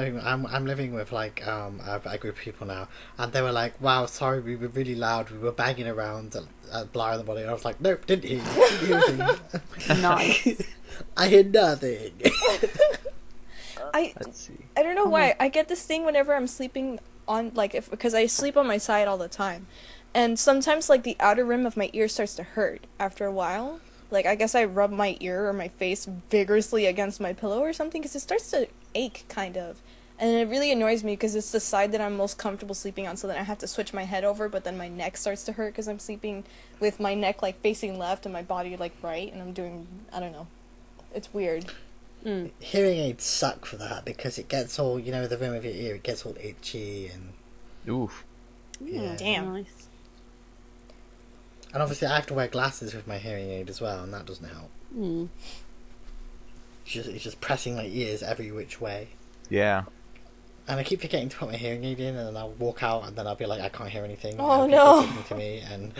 living with like a group of people now, and they were like, "Wow, sorry, we were really loud. We were banging around at Blar in the morning." And I was like, "Nope, didn't hear. Didn't hear anything. Nice. I hear nothing." Let's see. I don't know why. I get this thing whenever I'm sleeping on because I sleep on my side all the time. And sometimes like the outer rim of my ear starts to hurt after a while. Like I guess I rub my ear or my face vigorously against my pillow or something cuz it starts to ache kind of. And it really annoys me because it's the side that I'm most comfortable sleeping on, so then I have to switch my head over, but then my neck starts to hurt because I'm sleeping with my neck like facing left and my body like right, and I'm doing, I don't know. It's weird. Mm. Hearing aids suck for that because it gets all, you know, the rim of your ear, it gets all itchy and Oof. Yeah. Damn. Nice. and obviously I have to wear glasses with my hearing aid as well, and that doesn't help. Mm. It's just pressing my ears every which way. Yeah. And I keep forgetting to put my hearing aid in, and then I'll walk out, and then I'll be like, I can't hear anything. Oh, and people no. talking to me, and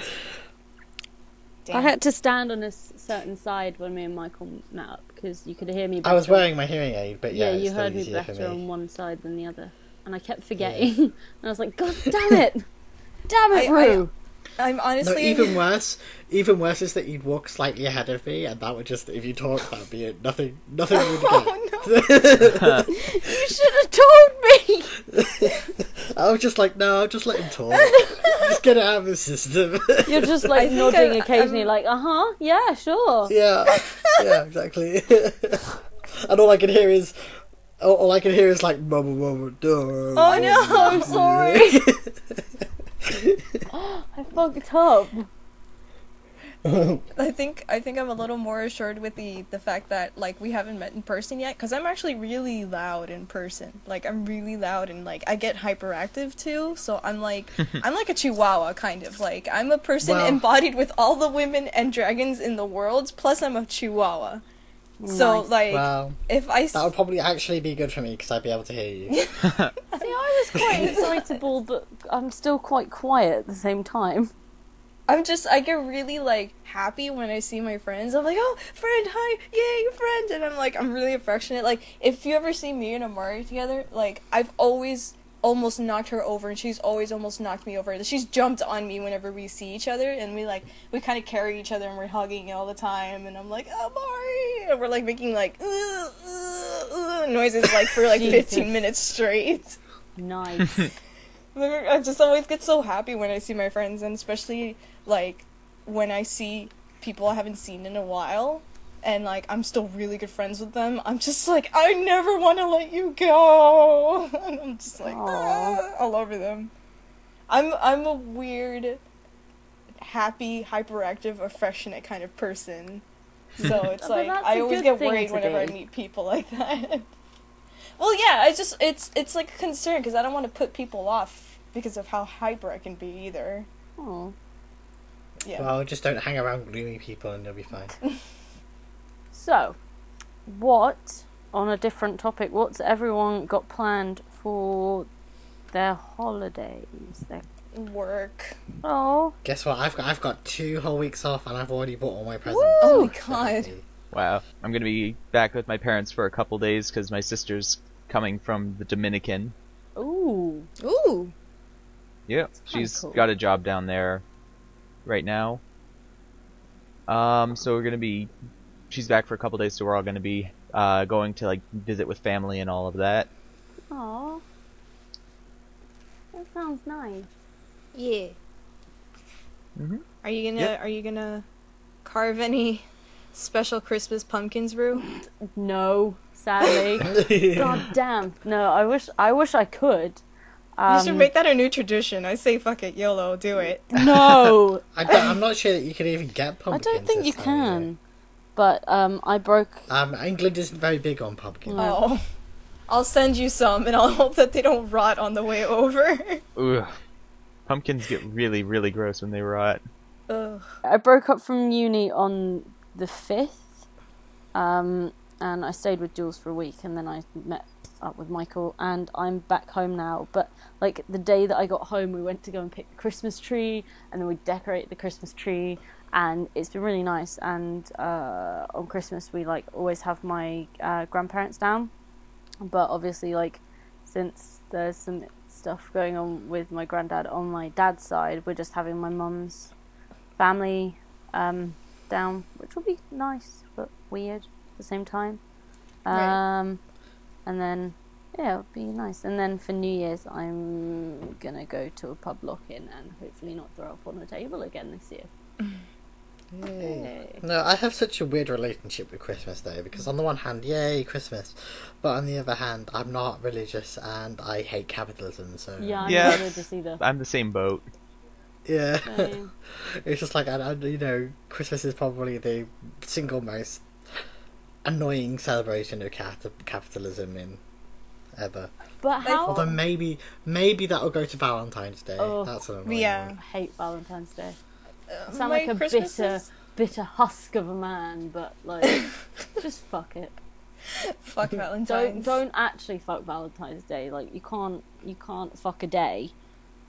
I had to stand on a certain side when me and Michael met up because you could hear me better. I was wearing my hearing aid, but yeah, Yeah, it's you still heard me easier for better on me. one side than the other. And I kept forgetting. And I was like, God damn it! Damn it, I- Rue! I'm No, honestly even worse is that you'd walk slightly ahead of me, and that would just, if you talk, that would be it. Nothing would get. Oh, no. You should have told me! I was just like, no, just let him talk. Just get it out of his system. You're just I like think nodding I'm- occasionally, like, yeah, sure. yeah, exactly. And all I can hear is like, mama, mama, duh. Oh no, I'm sorry. I fucked up. I think I'm a little more assured with the fact that like we haven't met in person yet, because I'm actually really loud in person. Like I'm really loud and like I get hyperactive too. So I'm like a chihuahua kind of. Like I'm a person Well- embodied with all the women and dragons in the world. Plus I'm a chihuahua. So Nice. like Well, if I that would probably actually be good for me because I'd be able to hear you. See, I was quite excitable, but I'm still quite quiet at the same time. I get really, like, happy when I see my friends. I'm like, oh, friend, hi, yay, friend. And I'm really affectionate. Like, if you ever see me and Amari together, like, I've always almost knocked her over, and she's always almost knocked me over. She's jumped on me whenever we see each other, and we kind of carry each other, and we're hugging all the time, and I'm like, Amari! And we're, like, making, like, noises, like, for, like, 15 minutes straight. Nice. I just always get so happy when I see my friends, and especially, like, when I see people I haven't seen in a while, and, like, I'm still really good friends with them. I'm just like, I never want to let you go! And I'm just like, all over them. I'm a weird, happy, hyperactive, affectionate kind of person. So it's But like, that's I a always good get thing worried to whenever I be. meet people like that. Well, yeah, it's like a concern, because I don't want to put people off because of how hyper I can be either. Oh. Yeah. Well, just don't hang around gloomy people and you'll be fine. So, what, on a different topic, what's everyone got planned for their holidays? Work. Oh, Guess what? I've got 2 whole weeks off and I've already bought all my presents. Oh my So god. happy. Wow. I'm gonna be back with my parents for a couple days because my sister's coming from the Dominican. ooh, Ooh. Yeah, kinda she's cool. got a job down there right now. So she's back for a couple days, so we're all gonna be going to like visit with family and all of that. aw, that sounds nice. Yeah. Are you gonna Yep. Are you gonna carve any special Christmas pumpkins, Rue? No, sadly. God damn. No, I wish I could. You should make that a new tradition. I say fuck it, YOLO, do it. No, I'm not sure that you can even get I pumpkins. don't think you this time of year. can. But I broke. England isn't very big on pumpkins. Oh. I'll send you some, and I'll hope that they don't rot on the way over. Ugh. Pumpkins get really, really gross when they rot. Ugh. I broke up from uni on the 5th, and I stayed with Jules for a week, and then I met up with Michael, and I'm back home now. But like the day that I got home, we went to go and pick the Christmas tree, and then we decorated the Christmas tree, and it's been really nice. And on Christmas, we like always have my grandparents down, but obviously like since there's some stuff going on with my granddad on my dad's side, we're just having my mum's family down, which will be nice but weird at the same time. Right. And then yeah, it'll be nice. And then for New Year's, I'm gonna go to a pub lock-in and hopefully not throw up on the table again this year. Yay. No, I have such a weird relationship with Christmas though, because on the one hand, yay, Christmas, but on the other hand, I'm not religious and I hate capitalism, so... Yeah, I'm Yeah. not religious either. I'm the same boat. Yeah. Same. It's just like, Christmas is probably the single most annoying celebration of capitalism in ever. But how? Although maybe that'll go to Valentine's Day. Oh. That's an annoying Yeah. one. I hate Valentine's Day. I My sound like a Christmases- bitter husk of a man, but like, just fuck it. Fuck Valentine's. Don't actually fuck Valentine's Day. Like you can't fuck a day.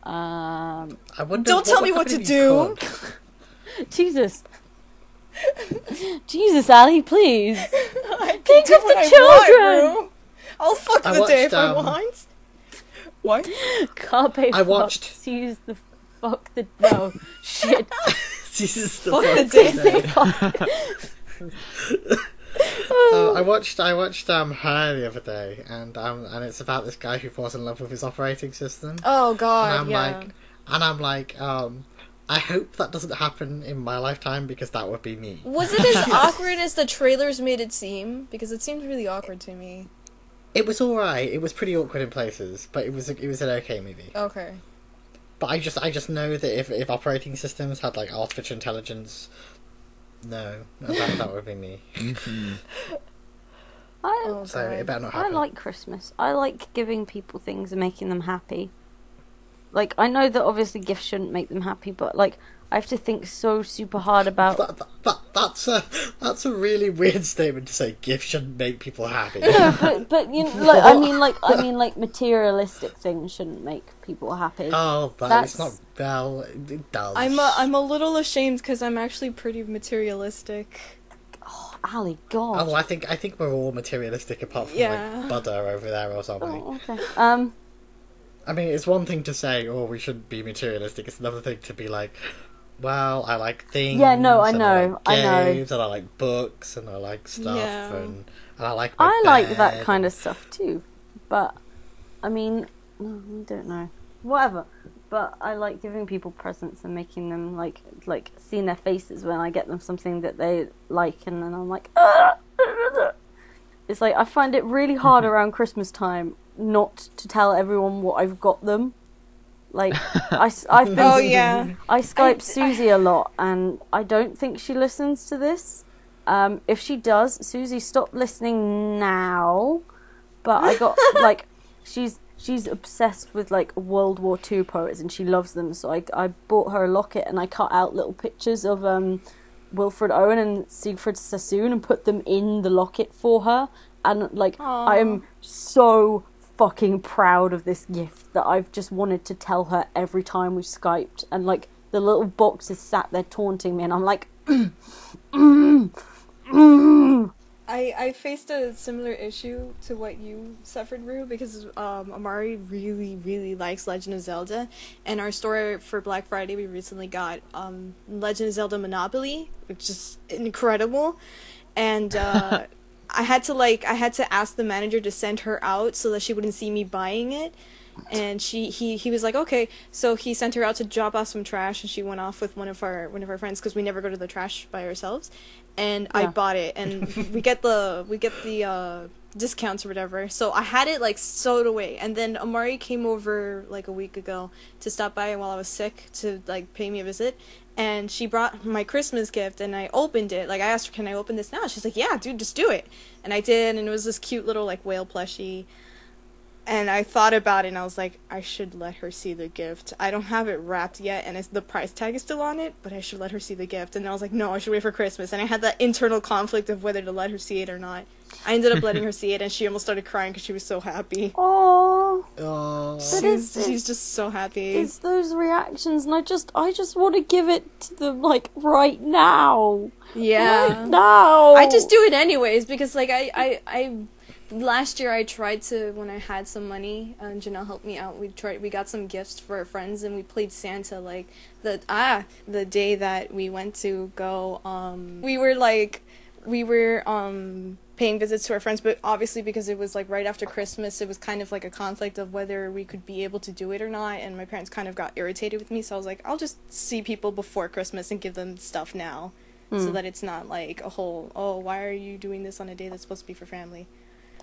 I wonder Don't tell me would what to happen if you do. could. Jesus. Jesus, Ali, please. I can Think do of what the I children. want, bro. I'll fuck I the day if watched, I want. What? Carpe I watched- fuck, use the fuck the no shit. Jesus, Fuck the day. I watched Her the other day, and it's about this guy who falls in love with his operating system. Oh god, And yeah. I'm like, I hope that doesn't happen in my lifetime because that would be me. Was it as awkward as the trailers made it seem? Because it seemed really awkward to me. It was alright. It was pretty awkward in places, but it was an okay movie. Okay. But I just know that if operating systems had like artificial intelligence, no, that would be me. Oh, So it God. better not I happen. like Christmas. I like giving people things and making them happy. Like, I know that obviously gifts shouldn't make them happy, but like, I have to think so super hard about. That's a really weird statement to say. Gifts shouldn't make people happy. No, but you know, like, I mean, like materialistic things shouldn't make people happy. Oh, That's- it's not. Well, it does. I'm a little ashamed because I'm actually pretty materialistic. Ali, God. Oh, I think we're all materialistic apart from Yeah. like Buddha over there or something. Oh, okay. I mean, it's one thing to say, "Oh, we shouldn't be materialistic." It's another thing to be like, "Well, I like things." Yeah, no, I and know, I I like know. games, and I like books, and I like stuff, Yeah. and I like. My I like that bed, kind and- of stuff too, but I mean, I don't know, whatever. But I like giving people presents and making them like seeing their faces when I get them something that they like, and then I'm like, "Ah!" It's like I find it really hard around Christmas time not to tell everyone what I've got them. Like I've been Oh yeah. I Skype Susie a lot, and I don't think she listens to this. If she does, Susie, stop listening now. But I got like, she's obsessed with like World War II poets, and she loves them. So I bought her a locket, and I cut out little pictures of Wilfred Owen and Siegfried Sassoon and put them in the locket for her. And like, I am so fucking proud of this gift that I've just wanted to tell her every time we've Skyped. And like, the little box is sat there taunting me, and I'm like, I faced a similar issue to what you suffered, Rue, because Amari really, really likes Legend of Zelda, and our store for Black Friday we recently got Legend of Zelda Monopoly, which is incredible, and I had to ask the manager to send her out so that she wouldn't see me buying it. And he was like, okay, so he sent her out to drop off some trash, and she went off with one of our friends, because we never go to the trash by ourselves, and I bought it, and we get the discounts or whatever, so I had it like stowed away, and then Amari came over like a week ago to stop by while I was sick to like pay me a visit, and she brought my Christmas gift, and I opened it. Like, I asked her, can I open this now? She's like, yeah, dude, just do it. And I did, and it was this cute little like whale plushie. And I thought about it, and I was like, I should let her see the gift. I don't have it wrapped yet, and the price tag is still on it, but I should let her see the gift. And I was like, no, I should wait for Christmas. And I had that internal conflict of whether to let her see it or not. I ended up letting her see it, and she almost started crying because she was so happy. Oh, Oh. but She's just so happy. it's those reactions, and I just want to give it to them like right now. Yeah. Right now. I just do it anyways, because like I last year I tried to, when I had some money, and Janelle helped me out, we got some gifts for our friends, and we played Santa like the day that we went to go, we were paying visits to our friends, but obviously because it was like right after Christmas, it was kind of like a conflict of whether we could be able to do it or not, and my parents kind of got irritated with me, so I was like, I'll just see people before Christmas and give them stuff now, so that it's not like a whole, oh, why are you doing this on a day that's supposed to be for family?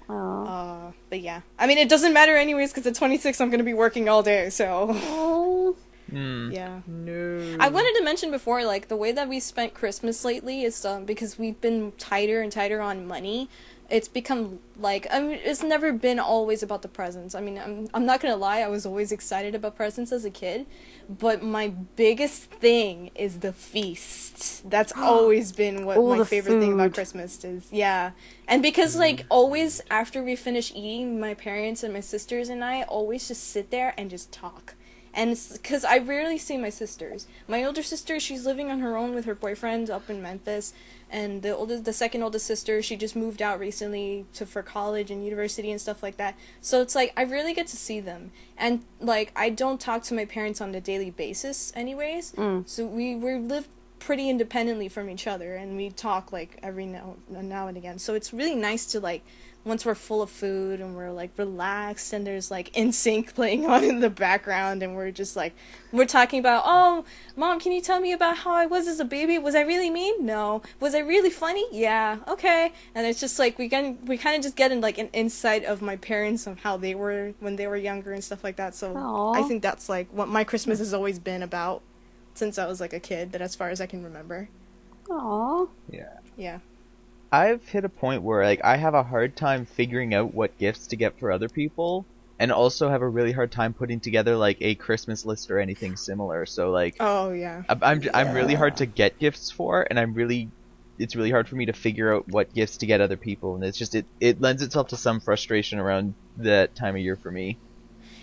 But yeah, I mean, it doesn't matter anyways, because at 26 I'm gonna be working all day, so yeah. No. I wanted to mention before, like, the way that we spent Christmas lately is because we've been tighter and tighter on money. It's become like, I mean, it's never been always about the presents. I mean, I'm not gonna lie, I was always excited about presents as a kid, but my biggest thing is the feast. That's always been what All my the favorite thing about food. Christmas is. Yeah. And because, like, always after we finish eating, my parents and my sisters and I always just sit there and just talk. And it's because I rarely see my sisters. My older sister, she's living on her own with her boyfriend up in Memphis, and the second oldest sister, she just moved out recently for college and university and stuff like that. So it's like I rarely get to see them, and like I don't talk to my parents on a daily basis, anyways. So we live pretty independently from each other, and we talk like every now and again. So it's really nice to, like, once we're full of food and we're like relaxed and there's like NSYNC playing on in the background and we're just like, we're talking about, oh, Mom, can you tell me about how I was as a baby? Was I really mean? No. Was I really funny? Yeah. Okay. And it's just like we kind of just get in like an insight of my parents, of how they were when they were younger and stuff like that. So Aww. I think that's like what my Christmas has always been about since I was like a kid, that as far as I can remember. Aww. Yeah. I've hit a point where like I have a hard time figuring out what gifts to get for other people, and also have a really hard time putting together like a Christmas list or anything similar. So like, Oh yeah. I'm really hard to get gifts for, and it's really hard for me to figure out what gifts to get other people, and it's just it lends itself to some frustration around that time of year for me.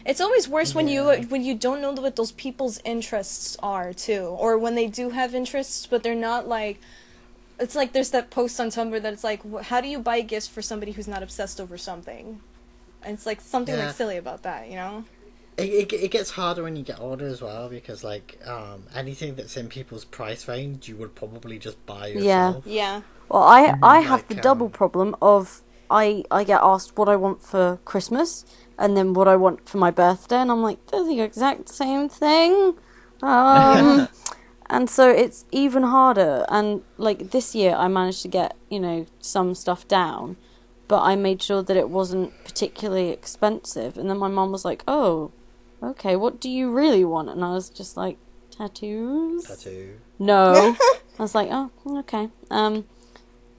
It's always worse when you don't know what those people's interests are too, or when they do have interests but they're not like. It's like there's that post on Tumblr that it's like, how do you buy gifts for somebody who's not obsessed over something? And it's like something like silly about that, you know? It gets harder when you get older as well, because like anything that's in people's price range you would probably just buy yourself. Yeah. Well, I have Like, the double problem of I get asked what I want for Christmas and then what I want for my birthday, and I'm like, they're the exact same thing. And so it's even harder. And like this year I managed to get, some stuff down, but I made sure that it wasn't particularly expensive. And then my mum was like, oh, okay, what do you really want? And I was just like, tattoos? Tattoo. No. I was like, oh, okay.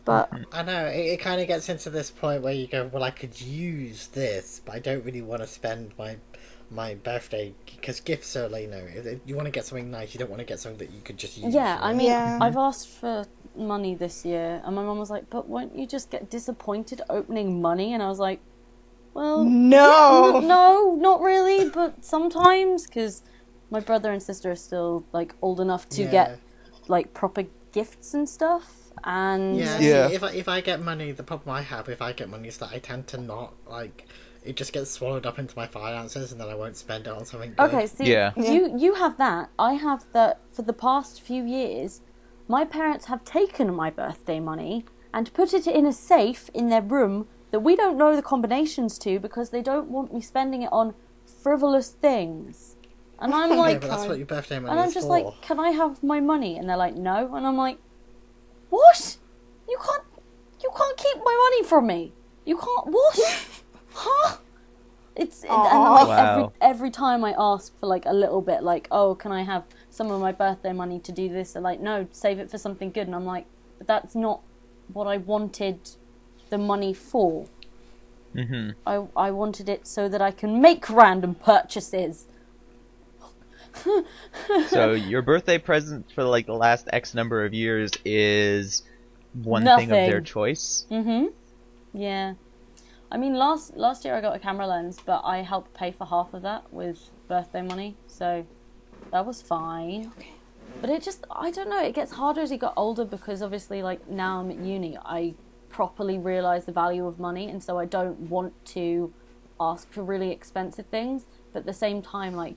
But I know, it kind of gets into this point where you go, well, I could use this, but I don't really want to spend my birthday, because gifts are like, if you want to get something nice, you don't want to get something that you could just use. yeah, I mean, Yeah. I've asked for money this year, and my mum was like, but won't you just get disappointed opening money? And I was like, well, No! no, not really, but sometimes, because my brother and sister are still, like, old enough to get, like, proper gifts and stuff, and... Yeah. Yeah. See, if I get money, the problem I have if I get money is that I tend to not, like, it just gets swallowed up into my finances, and then I won't spend it on something good. Okay, see, you have that. I have that. For the past few years, my parents have taken my birthday money and put it in a safe in their room that we don't know the combinations to because they don't want me spending it on frivolous things. And I'm Yeah, like, but that's what your birthday money and I'm is just for. like, can I have my money? And they're like, no. And I'm like, what? You can't keep my money from me. You can't, what? Huh? And like Wow. every time I ask for like a little bit, like, oh, can I have some of my birthday money to do this? They're like, no, save it for something good. And I'm like, but that's not what I wanted the money for. Mm-hmm. I wanted it so that I can make random purchases. So your birthday present for like the last X number of years is one Nothing. thing of their choice. Mm-hmm. Yeah. I mean, last year I got a camera lens, but I helped pay for half of that with birthday money, so that was fine. Okay. But it just, I don't know, it gets harder as you got older because obviously, like, now I'm at uni, I properly realise the value of money, and so I don't want to ask for really expensive things, but at the same time, like,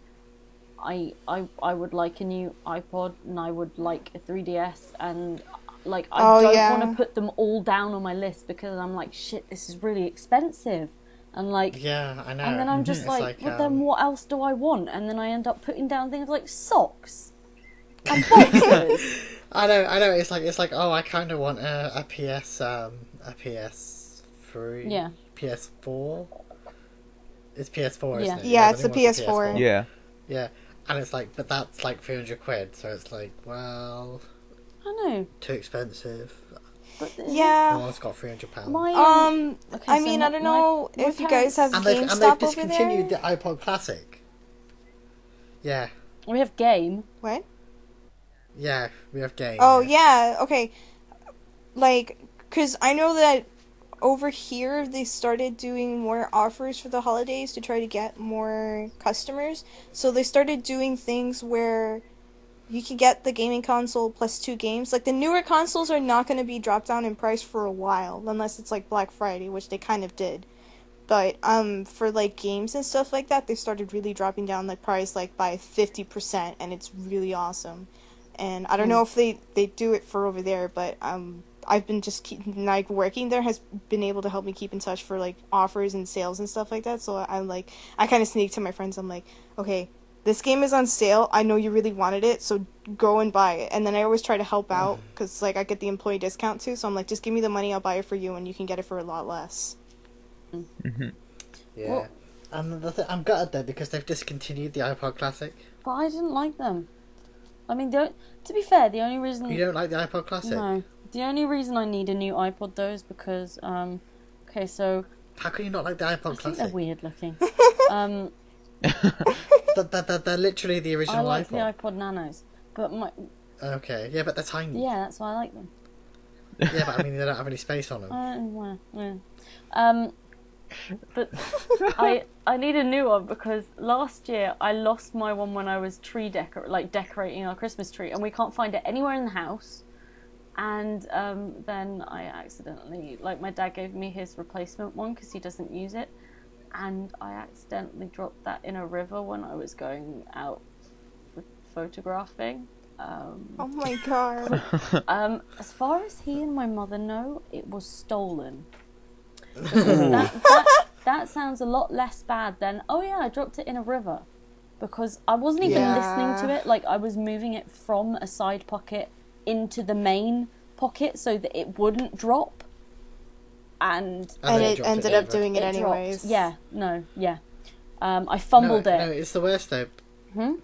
I would like a new iPod, and I would like a 3DS, and like I don't want to put them all down on my list because I'm like, shit, this is really expensive, and like, Yeah, I know. and then I'm just It's like, but then what else do I want? And then I end up putting down things like socks and boxers. I know. It's like, oh, I kind of want a PS3. Yeah. PS4. It's PS4, Yeah. isn't it? Yeah, it's everyone a wants PS4. Yeah. Yeah, and it's like, but that's like 300 quid, so it's like, well, I know, too expensive. but No Yeah. one's got £300. my okay, I so mean, my- I don't know my if you guys parents- have And they've GameStop over discontinued there. the iPod Classic. Yeah, We have game. What? yeah, we have games. Oh yeah, okay. Like, cause I know that over here they started doing more offers for the holidays to try to get more customers. So they started doing things where you can get the gaming console plus 2 games. Like the newer consoles are not going to be dropped down in price for a while, unless it's like Black Friday, which they kind of did. But for like games and stuff like that, they started really dropping down the price like by 50%, and it's really awesome. And I don't know if they do it for over there, but I've been just like working there has been able to help me keep in touch for like offers and sales and stuff like that. So I kind of sneak to my friends. I'm like, okay, this game is on sale. I know you really wanted it, so go and buy it. And then I always try to help out because like I get the employee discount too. So I'm like, just give me the money, I'll buy it for you, and you can get it for a lot less. Mm-hmm. Yeah. Well- And I'm gutted though because they've discontinued the iPod Classic. But I didn't like them. I mean, to be fair, the only reason You don't like the iPod Classic? no, the only reason I need a new iPod though is because okay, so How can you not like the I iPod think they're Classic? weird looking. They're literally the I original like the iPod. iPod Nanos, but Okay, yeah, but they're tiny. yeah, that's why I like them. Yeah, but I mean, they don't have any space on them. Well, yeah. But I need a new one because last year I lost my one when I was decorating our Christmas tree, and we can't find it anywhere in the house. And then I accidentally, like, my dad gave me his replacement one because he doesn't use it, and I accidentally dropped that in a river when I was going out photographing. Oh my god. As far as he and my mother know, it was stolen. Ooh. That sounds a lot less bad than, oh yeah, I dropped it in a river. Because I wasn't even listening to it, like I was moving it from a side pocket into the main pocket so that it wouldn't drop. And And it dropped ended it up over. doing it dropped. anyways. Yeah, no, yeah. I fumbled No, it. it's the worst though. Hmm?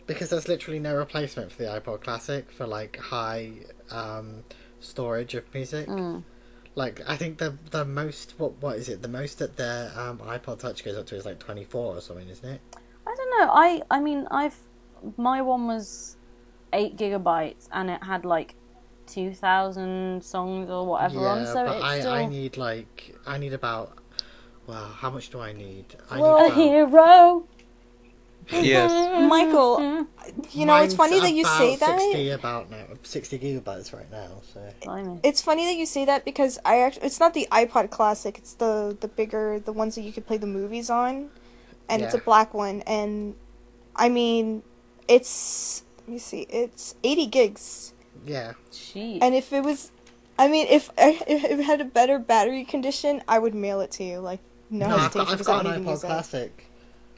Because there's literally no replacement for the iPod Classic for like high storage of music. Like I think the most what is it? The most that their iPod Touch goes up to is like 24 or something, isn't it? I don't know. I mean, my one was 8 gigabytes and it had like 2,000 songs or whatever on. So but it's still I need about. Well, how much do I need? I Well, need about, hero. Yes. Michael, you know, it's funny that you say that. 60 gigabytes right now. So Blimey. It's funny that you say that because it's not the iPod Classic. It's the bigger, the ones that you could play the movies on, and it's a Yeah. black one. And I mean, let me see, it's 80 gigs. yeah, Jeez. And if it was I mean, if it had a better battery condition, I would mail it to you. Like, no No, hesitation, I've because I got don't an even iPod use it. Classic.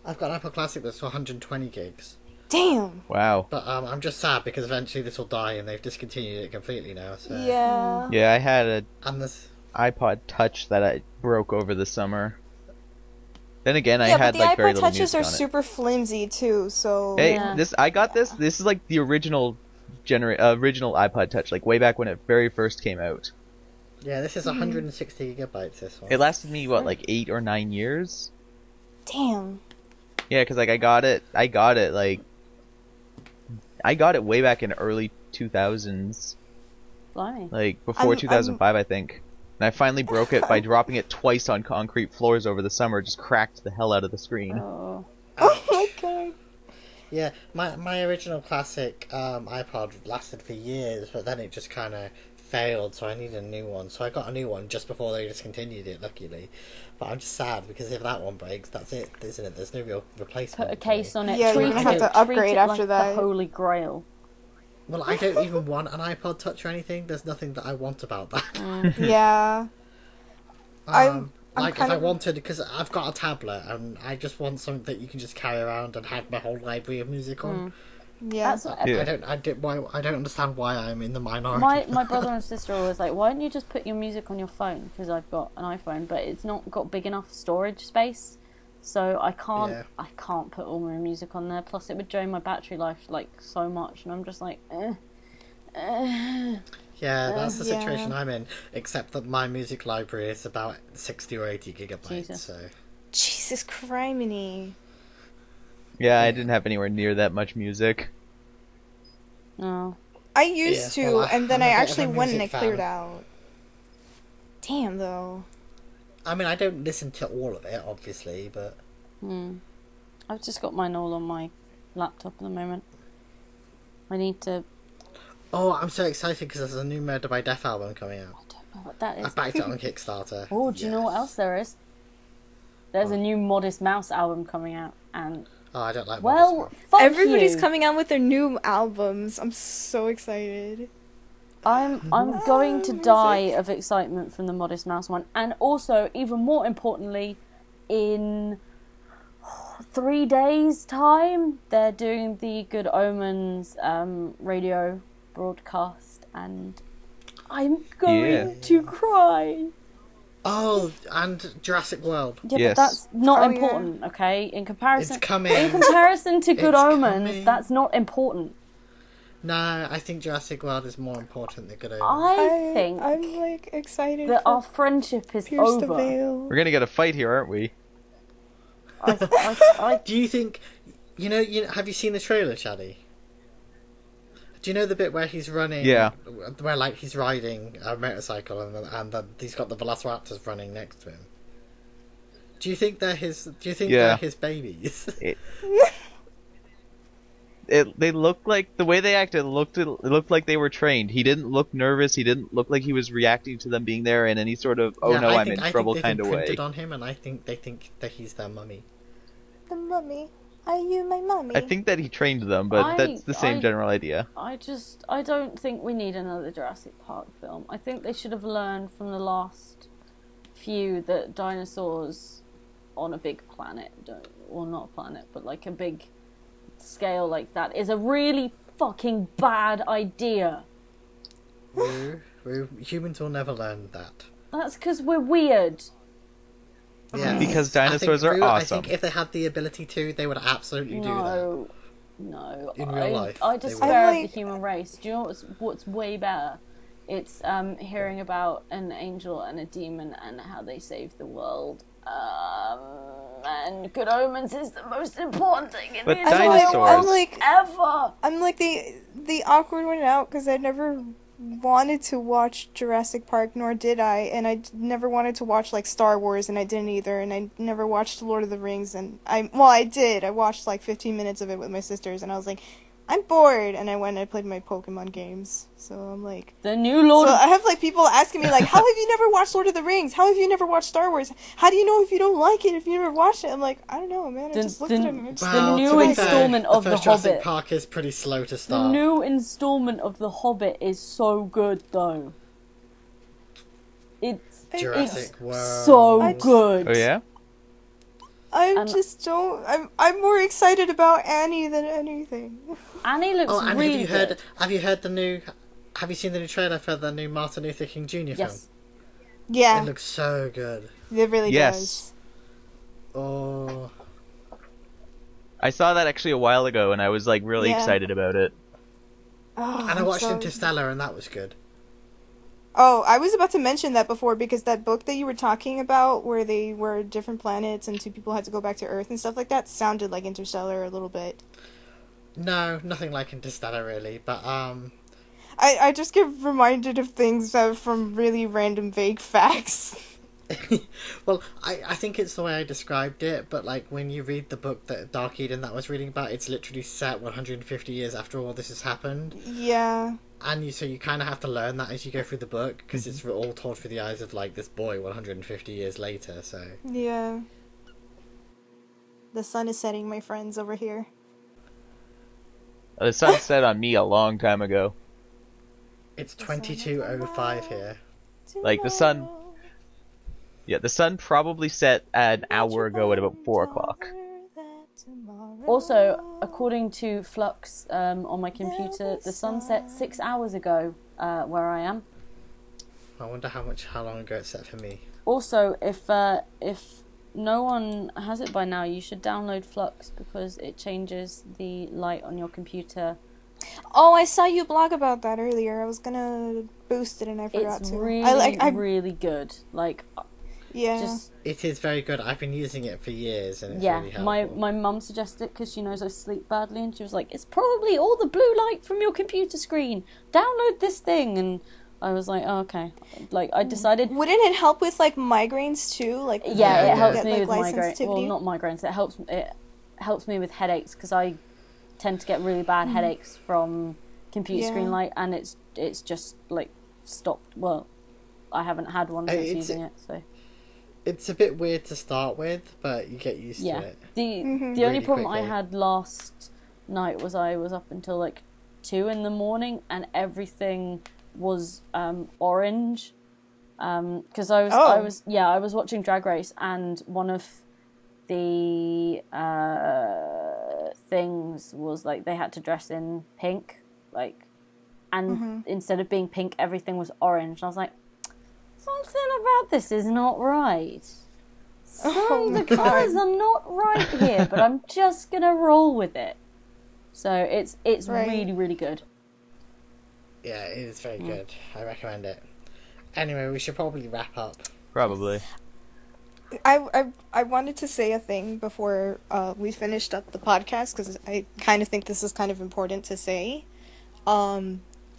I've got an iPod Classic that's 120 gigs. Damn. Wow. But I'm just sad because eventually this will die and they've discontinued it completely now. So. Yeah. Yeah, I had an And this. iPod Touch that I broke over the summer. Then again, I Yeah, had but the like very iPod little Touches music are on it. super flimsy too, so... Hey, Yeah. I got this. This is like the original original iPod Touch, like way back when it very first came out. Yeah, this is 160 gigabytes. This one. It lasted me what, like 8 or 9 years? Damn. Yeah, because like I got it way back in early 2000s, Blimey. like before I'm- 2005, I think. And I finally broke it by dropping it twice on concrete floors over the summer. Just cracked the hell out of the screen. Oh. Oh my god. Yeah, my original classic iPod lasted for years, but then it just kind of failed, so I needed a new one. So I got a new one just before they discontinued it, luckily. But I'm just sad because if that one breaks, that's it, isn't it? There's no real replacement. Put a case on it. Yeah, you're treat gonna have it- to upgrade treat it after like that. The Holy Grail. Well, I don't even want an iPod Touch or anything. There's nothing that I want about that. Yeah. I'm Like kind if I of- wanted, because I've got a tablet and I just want something that you can just carry around and have my whole library of music on. Yeah. That's what Yeah. I don't understand why I'm in the minority. my brother and sister are always like, why don't you just put your music on your phone? Because I've got an iPhone, but it's not got big enough storage space, so I can't put all my music on there. Plus, it would drain my battery life like so much, and I'm just like, Yeah, that's the Yeah. situation I'm in. Except that my music library is about 60 or 80 gigabytes. Jesus. So Jesus criminy. Yeah, I didn't have anywhere near that much music. no. I used Yeah, to, well, and then I'm I a bit of actually a went and I music cleared fan. out. Damn, though. I mean, I don't listen to all of it, obviously, but I've just got mine all on my laptop at the moment. I need to. oh, I'm so excited because there's a new Murder by Death album coming out. I don't know what that I is. backed it on Kickstarter. Oh, do you know what else there is? There's a new Modest Mouse album coming out, and Oh, I don't like. well, Modest Mouse. fuck Everybody's you. coming out with their new albums. I'm so excited. I'm going to die of excitement from the Modest Mouse one, and also, even more importantly, in 3 days' time, they're doing the Good Omens radio broadcast, and I'm going to cry. Oh, and Jurassic World. Yeah, Yes. but that's not Oh, yeah. important, okay? In comparison, It's coming. in comparison to Good It's Omens, coming. that's not important. No, I think Jurassic World is more important than Good Omens. I think I'm like excited that for our friendship is Pierce the over. Veil. We're gonna get a fight here, aren't we? I Do you think, have you seen the trailer, Shaddy? Do you know the bit where he's running? Yeah. Where like he's riding a motorcycle and he's got the Velociraptors running next to him. Do you think they're his? Do you think Yeah. they're his babies? They looked like the way they acted. It looked like they were trained. He didn't look nervous. He didn't look like he was reacting to them being there in any sort of Yeah, I'm I in think trouble they've kind of way. imprinted on him, and I think they think that he's their mummy. The mummy. Are you my mummy? I think that he trained them, but that's the same general idea. I don't think we need another Jurassic Park film. I think they should have learned from the last few that dinosaurs on a big planet, or not a planet, but like a big scale like that, is a really fucking bad idea. Humans will never learn that. That's because we're weird. Yeah, Because I dinosaurs think are I awesome. think if they had the ability to, they would absolutely do that. No. In real life, I they despair would. of the human race. Do you know what's way better? It's hearing about an angel and a demon and how they saved the world. And Good Omens is the most important thing in But the entire dinosaurs- world I'm like ever. I'm like the awkward one out because I never wanted to watch Jurassic Park, nor did I, and I never wanted to watch like Star Wars, and I didn't either, and I never watched Lord of the Rings, and I did. I watched like 15 minutes of it with my sisters, and I was like, I'm bored, and I went and I played my Pokemon games. So I'm like, The new Lord. so I have like people asking me like, how have you never watched Lord of the Rings? How have you never watched Star Wars? How do you know if you don't like it if you never watched it? I'm like, I don't know, man. I just looked at it. And The new to be installment fair, of the The first Jurassic Hobbit. Park is pretty slow to The start. new installment of The Hobbit is so good, though. It's Jurassic World. so good. Oh yeah. I'm more excited about Annie than anything. Annie looks Oh, and really good. have you seen the new trailer for the new Martin Luther King Jr. film? Yes. Yeah, It looks so good. it really Yes. does. Oh, I saw that actually a while ago, and I was like really Yeah. excited about it. Oh, and I I'm watched so- Interstellar, and that was good. Oh, I was about to mention that before because that book that you were talking about, where they were different planets and two people had to go back to Earth and stuff like that, sounded like Interstellar a little bit. No, nothing like Interstellar really, but I just get reminded of things from really random vague facts. well, I think it's the way I described it, but like when you read the book that Dark Eden that I was reading about, it's literally set 150 years after all this has happened, Yeah. and so you kind of have to learn that as you go through the book because it's all told through the eyes of like this boy 150 years later. So Yeah. The sun is setting, my friends, over here. The sun set on me a long time ago. it's 22:05 here. Like, the sun- Yeah, the sun probably set an hour ago at about 4 o'clock. Also, according to Flux on my computer, the sun set 6 hours ago where I am. I wonder how long ago it's set for me. Also, if no one has it by now, you should download Flux because it changes the light on your computer. Oh, I saw you blog about that earlier. I was gonna boost it and I forgot It's to. really, really good. Like, Yeah. just It is very good. I've been using it for years, and it's yeah. really helpful. My mum suggested it because she knows I sleep badly, and she was like, "It's probably all the blue light from your computer screen. Download this thing." And I was like, oh, "Okay." Like, I decided. Wouldn't it help with like migraines too? Like Yeah, Yeah, it helps yeah. me Like, with light migraines. Well, sensitivity? not migraines. It helps me with headaches because I tend to get really bad headaches from computer Yeah. screen light, and it's just like stopped. Well, I haven't had one since It's- using it, so It's a bit weird to start with, but you get used yeah. to it. The Mhm. the only Really problem I quickly. had last night was I was up until like 2 in the morning, and everything was orange. Because I Oh. was watching Drag Race, and one of the things was like they had to dress in pink, like, and instead of being pink, everything was orange. And I was like, something about this is not right. The colours are not right here, but I'm just gonna roll with it. So it's Right. really, really good. Yeah, it is very good. I recommend it. Anyway, we should probably wrap up. Probably. I wanted to say a thing before we finished up the podcast because I kind of think this is kind of important to say.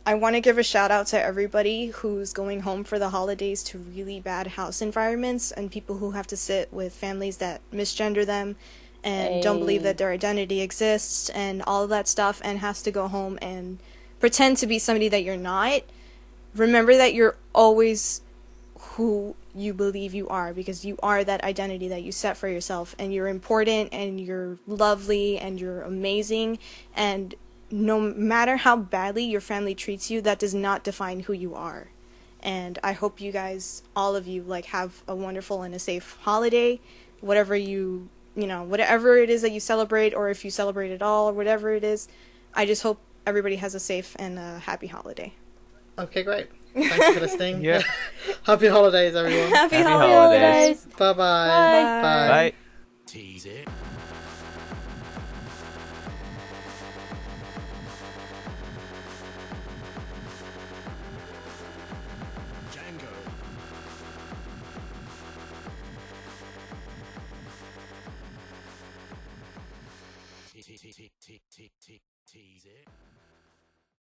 I want to give a shout out to everybody who's going home for the holidays to really bad house environments and people who have to sit with families that misgender them and don't believe that their identity exists and all of that stuff and has to go home and pretend to be somebody that you're not. Remember that you're always who you believe you are because you are that identity that you set for yourself and you're important and you're lovely and you're amazing, and no matter how badly your family treats you, that does not define who you are. And I hope you guys, all of you, like, have a wonderful and a safe holiday, whatever whatever it is that you celebrate, or if you celebrate at all or whatever it is. I just hope everybody has a safe and a happy holiday. Okay, great. Thank you for listening. Yeah. Happy holidays, everyone. Happy Happy holidays. holidays. Bye-bye. Bye. Bye. Tease it. Django. Tease it.